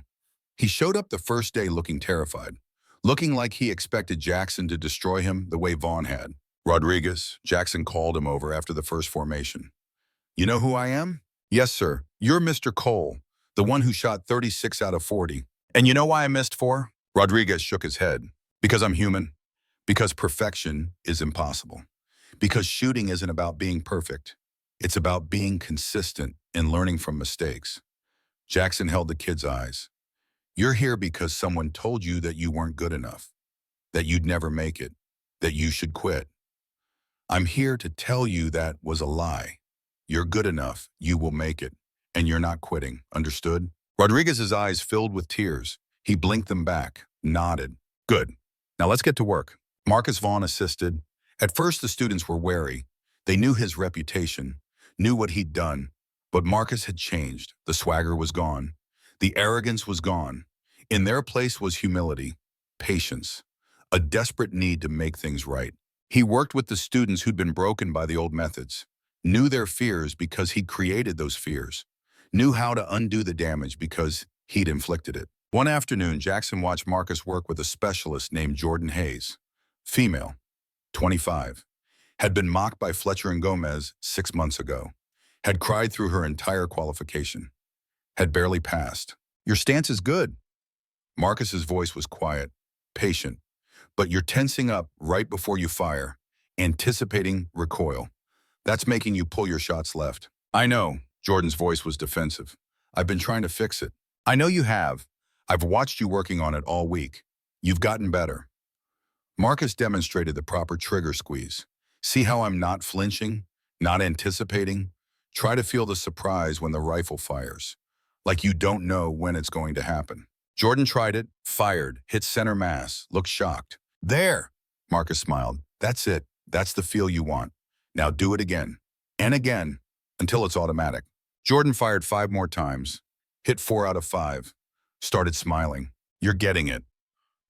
He showed up the first day looking terrified, looking like he expected Jackson to destroy him the way Vaughn had. Rodriguez, Jackson called him over after the first formation. You know who I am? Yes, sir. You're Mr. Cole, the one who shot 36 out of 40. And you know why I missed 4? Rodriguez shook his head. Because I'm human. Because perfection is impossible. Because shooting isn't about being perfect. It's about being consistent and learning from mistakes. Jackson held the kid's eyes. You're here because someone told you that you weren't good enough, that you'd never make it, that you should quit. I'm here to tell you that was a lie. You're good enough, you will make it, and you're not quitting, understood? Rodriguez's eyes filled with tears. He blinked them back, nodded. Good. Now let's get to work. Marcus Vaughn assisted. At first the students were wary. They knew his reputation, knew what he'd done, but Marcus had changed. The swagger was gone. The arrogance was gone. In their place was humility, patience, a desperate need to make things right. He worked with the students who'd been broken by the old methods, knew their fears because he'd created those fears, knew how to undo the damage because he'd inflicted it. One afternoon, Jackson watched Marcus work with a specialist named Jordan Hayes, female, 25, had been mocked by Fletcher and Gomez 6 months ago, had cried through her entire qualification, had barely passed. Your stance is good. Marcus's voice was quiet, patient, but you're tensing up right before you fire, anticipating recoil. That's making you pull your shots left. I know, Jordan's voice was defensive. I've been trying to fix it. I know you have. I've watched you working on it all week. You've gotten better. Marcus demonstrated the proper trigger squeeze. See how I'm not flinching, not anticipating? Try to feel the surprise when the rifle fires, like you don't know when it's going to happen. Jordan tried it, fired, hit center mass, looked shocked. There, Marcus smiled. That's it. That's the feel you want. Now do it again, and again, until it's automatic. Jordan fired 5 more times, hit 4 out of 5, started smiling. You're getting it.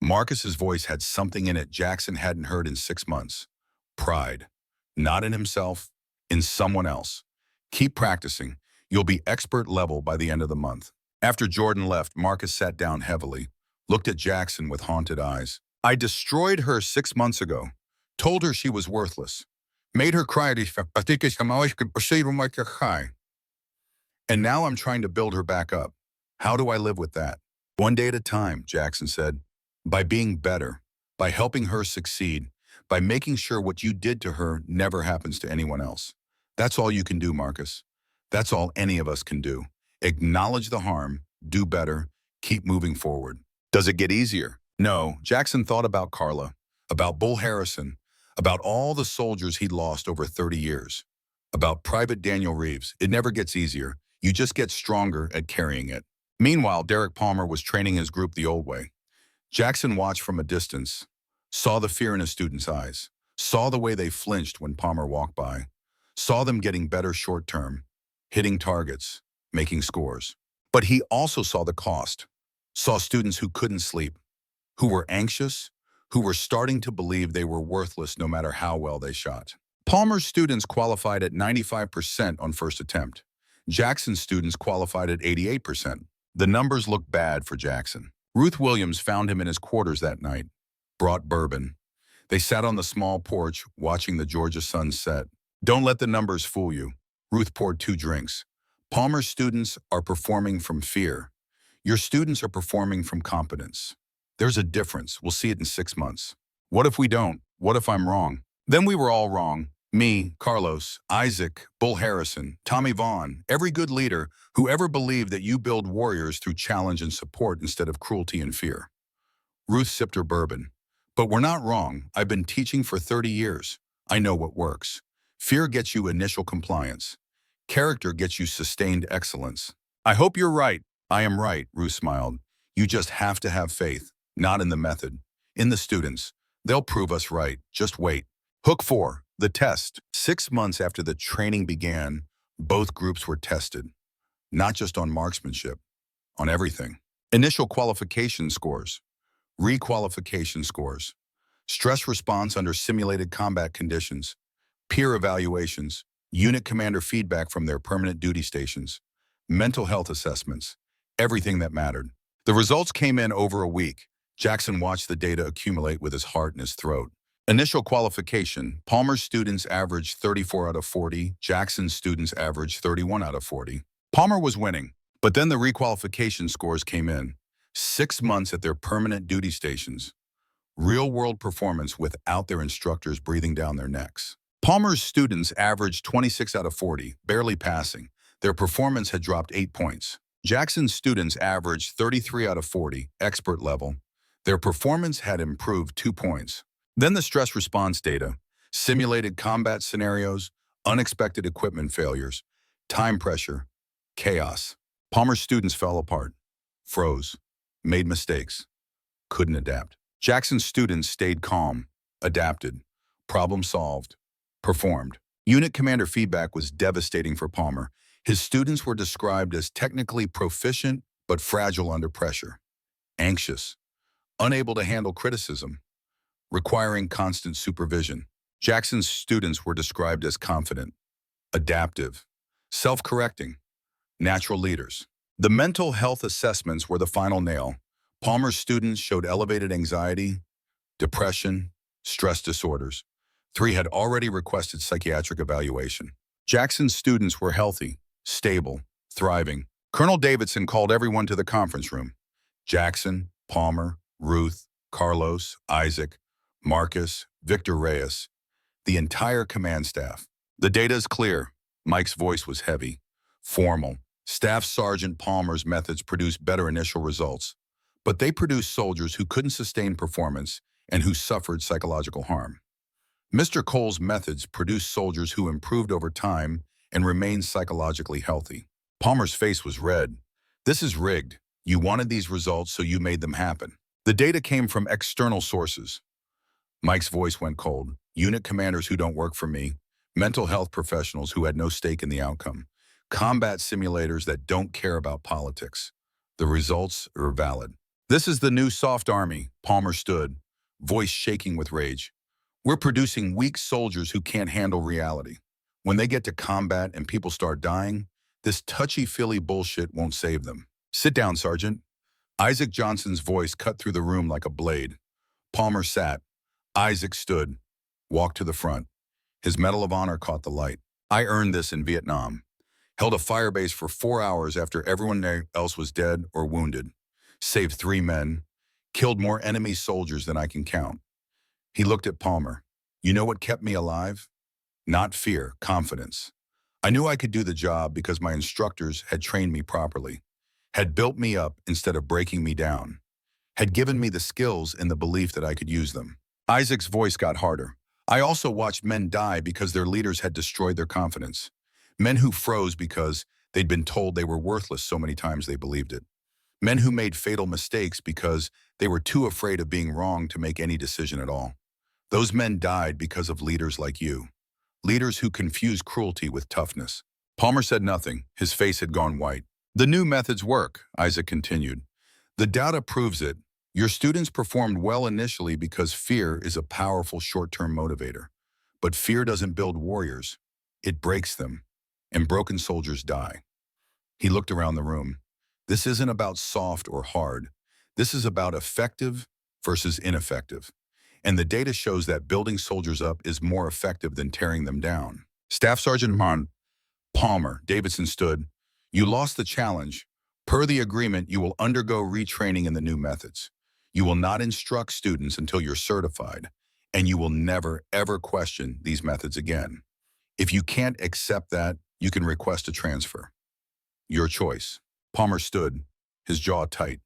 Marcus's voice had something in it Jackson hadn't heard in 6 months. Pride. Not in himself, in someone else. Keep practicing. You'll be expert level by the end of the month. After Jordan left, Marcus sat down heavily, looked at Jackson with haunted eyes. I destroyed her 6 months ago, told her she was worthless, made her cry, and now I'm trying to build her back up. How do I live with that? One day at a time, Jackson said. By being better, by helping her succeed, by making sure what you did to her never happens to anyone else. That's all you can do, Marcus. That's all any of us can do. Acknowledge the harm, do better, keep moving forward. Does it get easier? No. Jackson thought about Carla, about Bull Harrison, about all the soldiers he'd lost over 30 years, about Private Daniel Reeves. It never gets easier. You just get stronger at carrying it. Meanwhile, Derek Palmer was training his group the old way. Jackson watched from a distance, saw the fear in his students' eyes, saw the way they flinched when Palmer walked by, saw them getting better short-term, hitting targets, making scores. But he also saw the cost, saw students who couldn't sleep, who were anxious, who were starting to believe they were worthless no matter how well they shot. Palmer's students qualified at 95% on first attempt. Jackson's students qualified at 88%. The numbers looked bad for Jackson. Ruth Williams found him in his quarters that night, brought bourbon. They sat on the small porch watching the Georgia sun set. Don't let the numbers fool you. Ruth poured 2 drinks. Palmer's students are performing from fear. Your students are performing from competence. There's a difference. We'll see it in 6 months. What if we don't? What if I'm wrong? Then we were all wrong. Me, Carlos, Isaac, Bull Harrison, Tommy Vaughn, every good leader who ever believed that you build warriors through challenge and support instead of cruelty and fear. Ruth sipped her bourbon. But we're not wrong. I've been teaching for 30 years. I know what works. Fear gets you initial compliance. Character gets you sustained excellence. I hope you're right. I am right, Ruth smiled. You just have to have faith, not in the method, in the students. They'll prove us right. Just wait. Hook 4, the test. 6 months after the training began, both groups were tested. Not just on marksmanship, on everything. Initial qualification scores, requalification scores, stress response under simulated combat conditions, peer evaluations, unit commander feedback from their permanent duty stations, mental health assessments, everything that mattered. The results came in over a week. Jackson watched the data accumulate with his heart in his throat. Initial qualification, Palmer's students averaged 34 out of 40, Jackson's students averaged 31 out of 40. Palmer was winning, but then the requalification scores came in. 6 months at their permanent duty stations. Real-world performance without their instructors breathing down their necks. Palmer's students averaged 26 out of 40, barely passing. Their performance had dropped 8 points. Jackson's students averaged 33 out of 40, expert level. Their performance had improved 2 points. Then the stress response data, simulated combat scenarios, unexpected equipment failures, time pressure, chaos. Palmer's students fell apart, froze, made mistakes, couldn't adapt. Jackson's students stayed calm, adapted, problem solved, performed. Unit commander feedback was devastating for Palmer. His students were described as technically proficient but fragile under pressure, anxious, unable to handle criticism, requiring constant supervision. Jackson's students were described as confident, adaptive, self-correcting, natural leaders. The mental health assessments were the final nail. Palmer's students showed elevated anxiety, depression, stress disorders. 3 had already requested psychiatric evaluation. Jackson's students were healthy, stable, thriving. Colonel Davidson called everyone to the conference room. Jackson, Palmer, Ruth, Carlos, Isaac, Marcus, Victor Reyes, the entire command staff. The data is clear. Mike's voice was heavy, formal. Staff Sergeant Palmer's methods produced better initial results, but they produced soldiers who couldn't sustain performance and who suffered psychological harm. Mr. Cole's methods produced soldiers who improved over time and remained psychologically healthy. Palmer's face was red. This is rigged. You wanted these results, so you made them happen. The data came from external sources. Mike's voice went cold. Unit commanders who don't work for me, mental health professionals who had no stake in the outcome, combat simulators that don't care about politics. The results are valid. This is the new soft army, Palmer stood, voice shaking with rage. We're producing weak soldiers who can't handle reality. When they get to combat and people start dying, this touchy-feely bullshit won't save them. Sit down, Sergeant. Isaac Johnson's voice cut through the room like a blade. Palmer sat. Isaac stood, walked to the front. His Medal of Honor caught the light. I earned this in Vietnam. Held a firebase for 4 hours after everyone else was dead or wounded. Saved 3 men. Killed more enemy soldiers than I can count. He looked at Palmer. You know what kept me alive? Not fear, confidence. I knew I could do the job because my instructors had trained me properly, had built me up instead of breaking me down, had given me the skills and the belief that I could use them. Isaac's voice got harder. I also watched men die because their leaders had destroyed their confidence. Men who froze because they'd been told they were worthless so many times they believed it. Men who made fatal mistakes because they were too afraid of being wrong to make any decision at all. Those men died because of leaders like you. Leaders who confuse cruelty with toughness. Palmer said nothing. His face had gone white. The new methods work, Isaac continued. The data proves it. Your students performed well initially because fear is a powerful short-term motivator. But fear doesn't build warriors. It breaks them. And broken soldiers die. He looked around the room. This isn't about soft or hard. This is about effective versus ineffective. And the data shows that building soldiers up is more effective than tearing them down. Staff Sergeant Palmer, Davidson stood. You lost the challenge. Per the agreement, you will undergo retraining in the new methods. You will not instruct students until you're certified, and you will never, ever question these methods again. If you can't accept that, you can request a transfer. Your choice. Palmer stood, his jaw tight.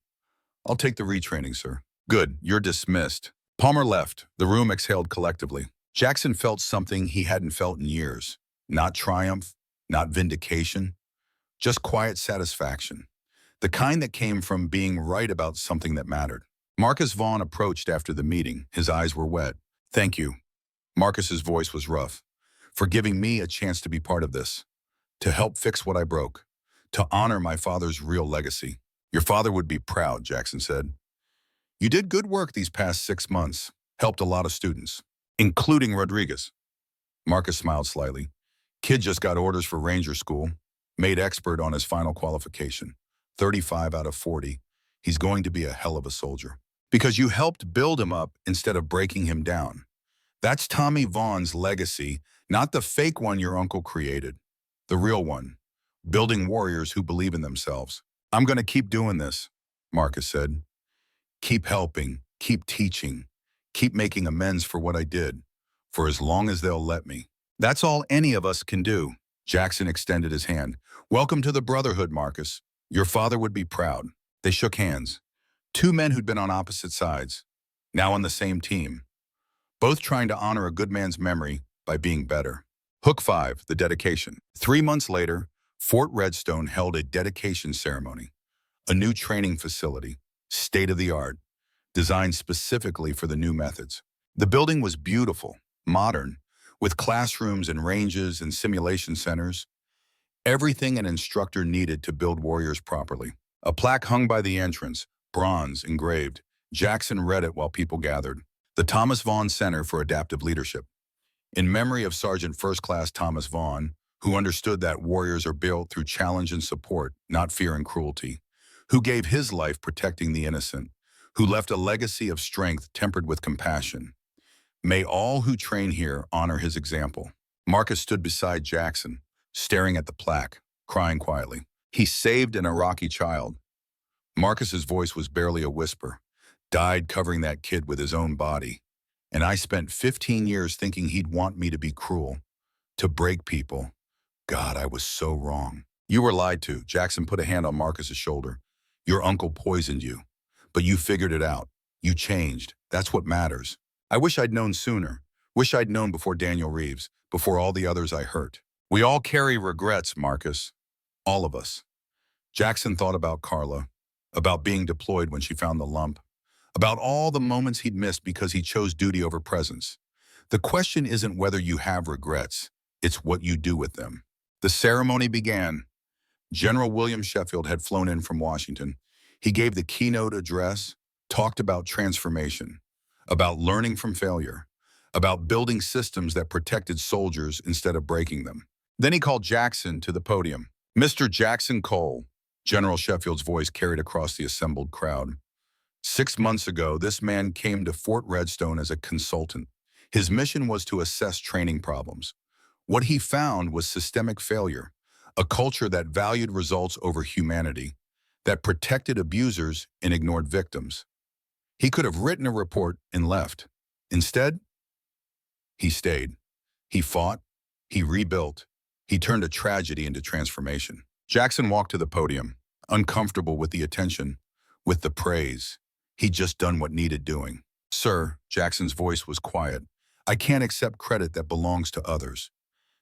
I'll take the retraining, sir. Good, you're dismissed. Palmer left. The room exhaled collectively. Jackson felt something he hadn't felt in years. Not triumph, not vindication, just quiet satisfaction. The kind that came from being right about something that mattered. Marcus Vaughn approached after the meeting. His eyes were wet. Thank you. Marcus's voice was rough. For giving me a chance to be part of this. To help fix what I broke. To honor my father's real legacy. Your father would be proud, Jackson said. You did good work these past 6 months. Helped a lot of students, including Rodriguez. Marcus smiled slightly. Kid just got orders for Ranger School. Made expert on his final qualification. 35 out of 40. He's going to be a hell of a soldier. Because you helped build him up instead of breaking him down. That's Tommy Vaughn's legacy, not the fake one your uncle created. The real one. Building warriors who believe in themselves. I'm going to keep doing this, Marcus said. Keep helping, keep teaching, keep making amends for what I did, for as long as they'll let me. That's all any of us can do. Jackson extended his hand. Welcome to the Brotherhood, Marcus. Your father would be proud. They shook hands. 2 men who'd been on opposite sides, now on the same team. Both trying to honor a good man's memory by being better. Hook 5, the dedication. 3 months later, Fort Redstone held a dedication ceremony. A new training facility, state-of-the-art, designed specifically for the new methods. The building was beautiful, modern, with classrooms and ranges and simulation centers. Everything an instructor needed to build warriors properly. A plaque hung by the entrance, bronze engraved. Jackson read it while people gathered. The Thomas Vaughn Center for Adaptive Leadership. In memory of Sergeant First Class Thomas Vaughn, who understood that warriors are built through challenge and support, not fear and cruelty, who gave his life protecting the innocent, who left a legacy of strength tempered with compassion. May all who train here honor his example. Marcus stood beside Jackson, staring at the plaque, crying quietly. He saved an Iraqi child. Marcus's voice was barely a whisper. Died covering that kid with his own body. And I spent 15 years thinking he'd want me to be cruel, to break people. God, I was so wrong. You were lied to. Jackson put a hand on Marcus's shoulder. Your uncle poisoned you. But you figured it out. You changed. That's what matters. I wish I'd known sooner. Wish I'd known before Daniel Reeves, before all the others I hurt. We all carry regrets, Marcus. All of us. Jackson thought about Carla, about being deployed when she found the lump, about all the moments he'd missed because he chose duty over presence. The question isn't whether you have regrets, it's what you do with them. The ceremony began. General William Sheffield had flown in from Washington. He gave the keynote address, talked about transformation, about learning from failure, about building systems that protected soldiers instead of breaking them. Then he called Jackson to the podium. Mr. Jackson Cole, General Sheffield's voice carried across the assembled crowd. 6 months ago, this man came to Fort Redstone as a consultant. His mission was to assess training problems. What he found was systemic failure, a culture that valued results over humanity, that protected abusers and ignored victims. He could have written a report and left. Instead, he stayed. He fought. He rebuilt. He turned a tragedy into transformation. Jackson walked to the podium, uncomfortable with the attention, with the praise. He'd just done what needed doing. Sir, Jackson's voice was quiet. I can't accept credit that belongs to others.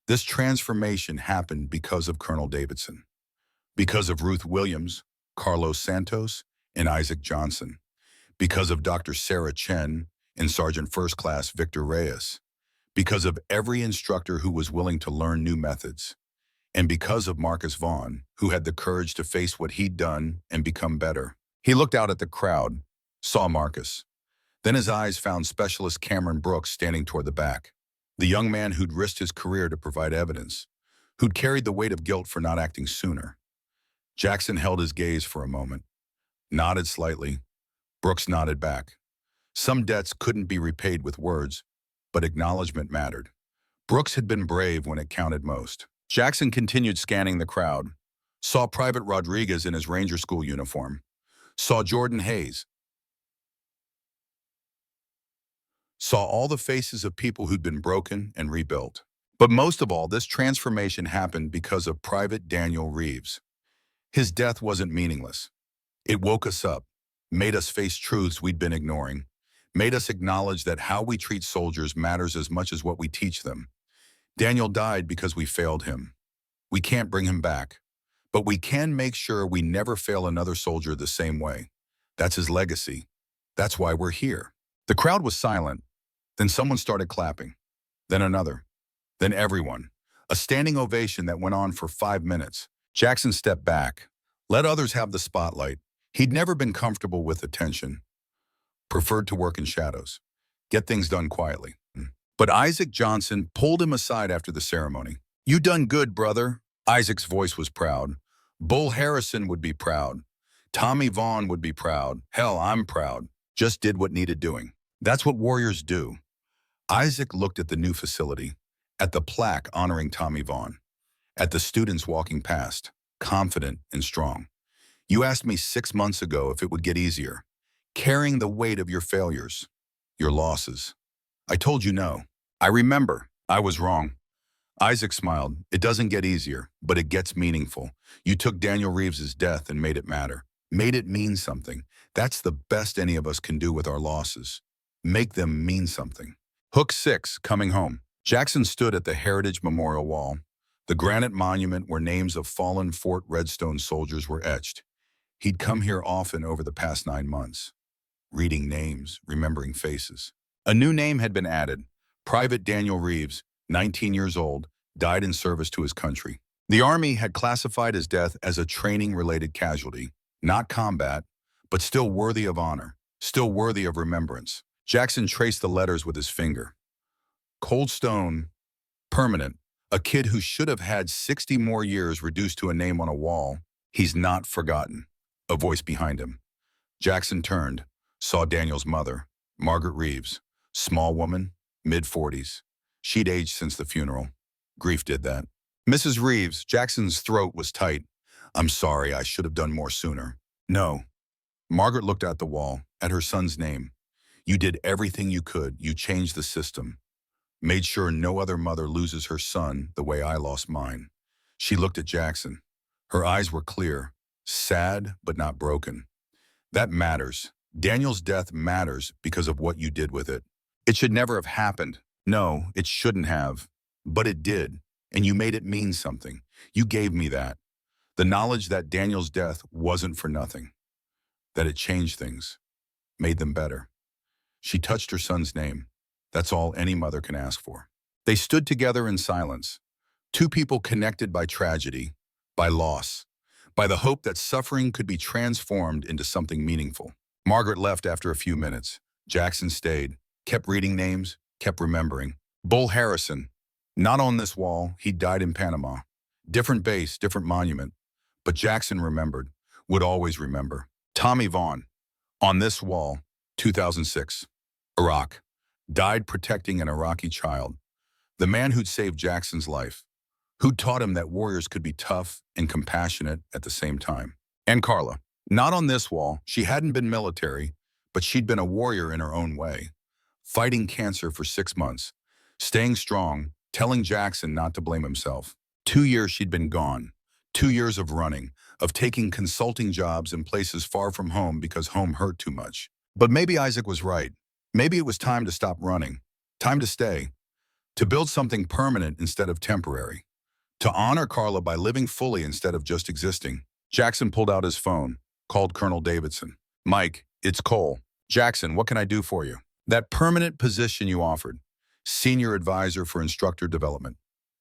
This transformation happened because of Colonel Davidson, because of Ruth Williams, Carlos Santos, and Isaac Johnson, because of Dr. Sarah Chen and Sergeant First Class Victor Reyes, because of every instructor who was willing to learn new methods, and because of Marcus Vaughn, who had the courage to face what he'd done and become better. He looked out at the crowd, saw Marcus. Then his eyes found Specialist Cameron Brooks standing toward the back, the young man who'd risked his career to provide evidence, who'd carried the weight of guilt for not acting sooner. Jackson held his gaze for a moment, nodded slightly. Brooks nodded back. Some debts couldn't be repaid with words, but acknowledgement mattered. Brooks had been brave when it counted most. Jackson continued scanning the crowd, saw Private Rodriguez in his Ranger School uniform, saw Jordan Hayes, saw all the faces of people who'd been broken and rebuilt. But most of all, this transformation happened because of Private Daniel Reeves. His death wasn't meaningless. It woke us up, made us face truths we'd been ignoring, made us acknowledge that how we treat soldiers matters as much as what we teach them. Daniel died because we failed him. We can't bring him back, but we can make sure we never fail another soldier the same way. That's his legacy. That's why we're here. The crowd was silent. Then someone started clapping. Then another. Then everyone. A standing ovation that went on for 5 minutes. Jackson stepped back, let others have the spotlight. He'd never been comfortable with attention. Preferred to work in shadows. Get things done quietly. But Isaac Johnson pulled him aside after the ceremony. You done good, brother. Isaac's voice was proud. Bull Harrison would be proud. Tommy Vaughn would be proud. Hell, I'm proud. Just did what needed doing. That's what warriors do. Isaac looked at the new facility, at the plaque honoring Tommy Vaughn, at the students walking past, confident and strong. You asked me 6 months ago if it would get easier, carrying the weight of your failures, your losses. I told you no. I remember. I was wrong. Isaac smiled. It doesn't get easier, but it gets meaningful. You took Daniel Reeves's death and made it matter. Made it mean something. That's the best any of us can do with our losses. Make them mean something. Hook 6, coming home. Jackson stood at the Heritage Memorial Wall, the granite monument where names of fallen Fort Redstone soldiers were etched. He'd come here often over the past 9 months, reading names, remembering faces. A new name had been added. Private Daniel Reeves, 19 years old, died in service to his country. The Army had classified his death as a training-related casualty, not combat, but still worthy of honor, still worthy of remembrance. Jackson traced the letters with his finger. Cold stone, permanent. A kid who should have had 60 more years reduced to a name on a wall. He's not forgotten. A voice behind him. Jackson turned, saw Daniel's mother, Margaret Reeves, small woman, mid-40s. She'd aged since the funeral. Grief did that. Mrs. Reeves, Jackson's throat was tight. I'm sorry, I should have done more sooner. No. Margaret looked at the wall, at her son's name. You did everything you could. You changed the system. Made sure no other mother loses her son the way I lost mine. She looked at Jackson. Her eyes were clear, sad but not broken. That matters. Daniel's death matters because of what you did with it. It should never have happened. No, it shouldn't have. But it did, and you made it mean something. You gave me that. The knowledge that Daniel's death wasn't for nothing. That it changed things, made them better. She touched her son's name. That's all any mother can ask for. They stood together in silence. Two people connected by tragedy, by loss, by the hope that suffering could be transformed into something meaningful. Margaret left after a few minutes. Jackson stayed, kept reading names, kept remembering. Bull Harrison. Not on this wall, he died in Panama. Different base, different monument. But Jackson remembered, would always remember. Tommy Vaughn. On this wall, 2006. Iraq. Died protecting an Iraqi child. The man who'd saved Jackson's life. Who'd taught him that warriors could be tough and compassionate at the same time. And Carla. Not on this wall, she hadn't been military, but she'd been a warrior in her own way. Fighting cancer for 6 months. Staying strong, telling Jackson not to blame himself. 2 years she'd been gone. 2 years of running, of taking consulting jobs in places far from home because home hurt too much. But maybe Isaac was right. Maybe it was time to stop running. Time to stay. To build something permanent instead of temporary. To honor Carla by living fully instead of just existing. Jackson pulled out his phone, called Colonel Davidson. Mike, it's Cole. Jackson, what can I do for you? That permanent position you offered. Senior advisor for instructor development.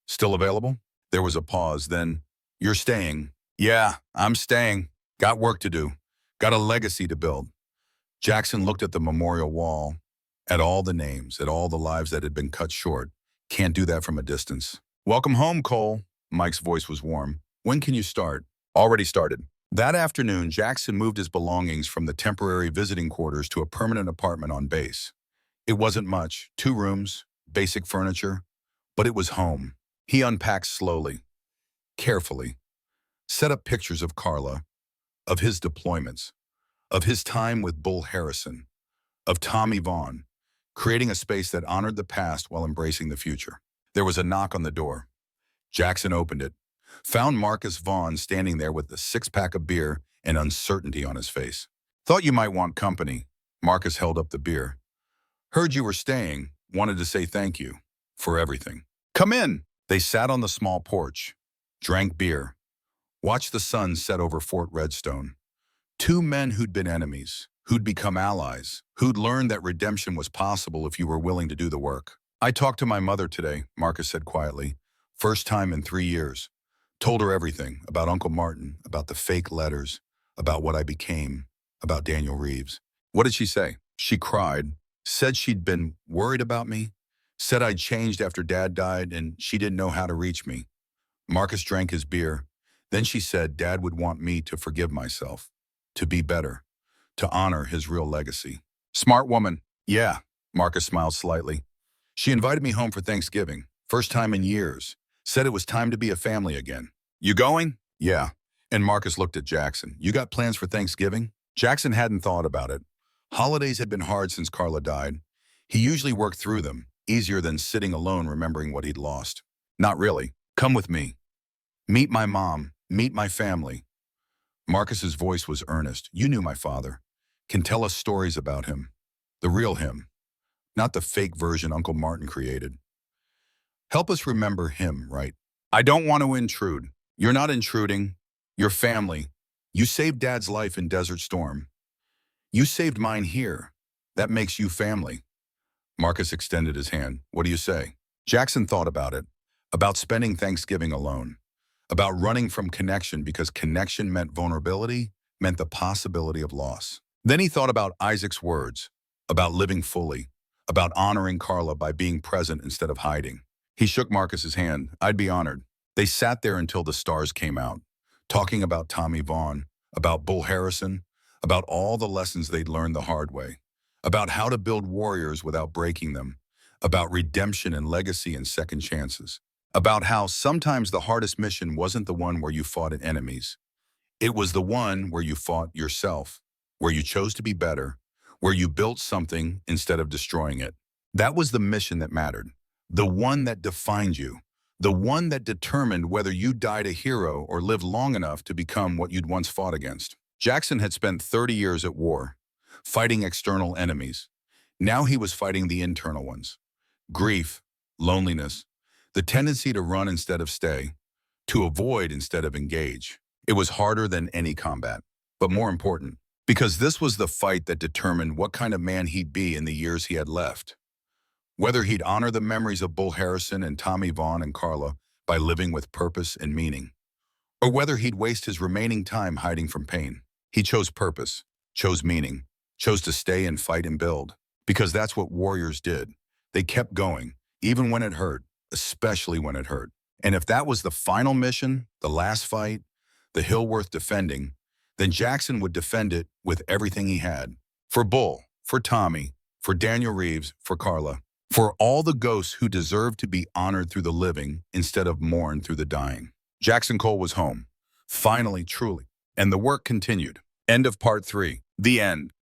Still available? There was a pause, then, you're staying. Yeah, I'm staying. Got work to do. Got a legacy to build. Jackson looked at the memorial wall, at all the names, at all the lives that had been cut short. Can't do that from a distance. Welcome home, Cole. Mike's voice was warm. When can you start? Already started. That afternoon, Jackson moved his belongings from the temporary visiting quarters to a permanent apartment on base. It wasn't much, 2 rooms, basic furniture, but it was home. He unpacked slowly, carefully, set up pictures of Carla, of his deployments, of his time with Bull Harrison, of Tommy Vaughn, creating a space that honored the past while embracing the future. There was a knock on the door. Jackson opened it, found Marcus Vaughn standing there with a 6-pack of beer and uncertainty on his face. Thought you might want company. Marcus held up the beer. Heard you were staying, wanted to say thank you for everything. Come in. They sat on the small porch, drank beer, watched the sun set over Fort Redstone. 2 men who'd been enemies, who'd become allies, who'd learned that redemption was possible if you were willing to do the work. I talked to my mother today, Marcus said quietly. First time in 3 years. Told her everything about Uncle Martin, about the fake letters, about what I became, about Daniel Reeves. What did she say? She cried, said she'd been worried about me, said I'd changed after Dad died and she didn't know how to reach me. Marcus drank his beer. Then she said Dad would want me to forgive myself, to be better, to honor his real legacy. Smart woman. Yeah, Marcus smiled slightly. She invited me home for Thanksgiving, first time in years. Said it was time to be a family again. You going? Yeah. And Marcus looked at Jackson. You got plans for Thanksgiving? Jackson hadn't thought about it. Holidays had been hard since Carla died. He usually worked through them, easier than sitting alone remembering what he'd lost. Not really. Come with me. Meet my mom. Meet my family. Marcus's voice was earnest. You knew my father. Can tell us stories about him. The real him. Not the fake version Uncle Martin created. Help us remember him, right? I don't want to intrude. You're not intruding. You're family. You saved Dad's life in Desert Storm. You saved mine here. That makes you family. Marcus extended his hand. What do you say? Jackson thought about it. About spending Thanksgiving alone. About running from connection because connection meant vulnerability, meant the possibility of loss. Then he thought about Isaac's words. About living fully. about honoring Carla by being present instead of hiding. He shook Marcus's hand. I'd be honored. They sat there until the stars came out, talking about Tommy Vaughn, about Bull Harrison, about all the lessons they'd learned the hard way, about how to build warriors without breaking them, about redemption and legacy and second chances, about how sometimes the hardest mission wasn't the one where you fought enemies. It was the one where you fought yourself, where you chose to be better, where you built something instead of destroying it. That was the mission that mattered, the one that defined you, the one that determined whether you died a hero or lived long enough to become what you'd once fought against. Jackson had spent 30 years at war, fighting external enemies. Now he was fighting the internal ones. Grief, loneliness, the tendency to run instead of stay, to avoid instead of engage. It was harder than any combat, but more important, because this was the fight that determined what kind of man he'd be in the years he had left. Whether he'd honor the memories of Bull Harrison and Tommy Vaughn and Carla by living with purpose and meaning, or whether he'd waste his remaining time hiding from pain. He chose purpose, chose meaning, chose to stay and fight and build, because that's what warriors did. They kept going, even when it hurt, especially when it hurt. And if that was the final mission, the last fight, the hill worth defending, then Jackson would defend it with everything he had. For Bull, for Tommy, for Daniel Reeves, for Carla, for all the ghosts who deserved to be honored through the living instead of mourned through the dying. Jackson Cole was home, finally, truly, and the work continued. End of part 3. The end.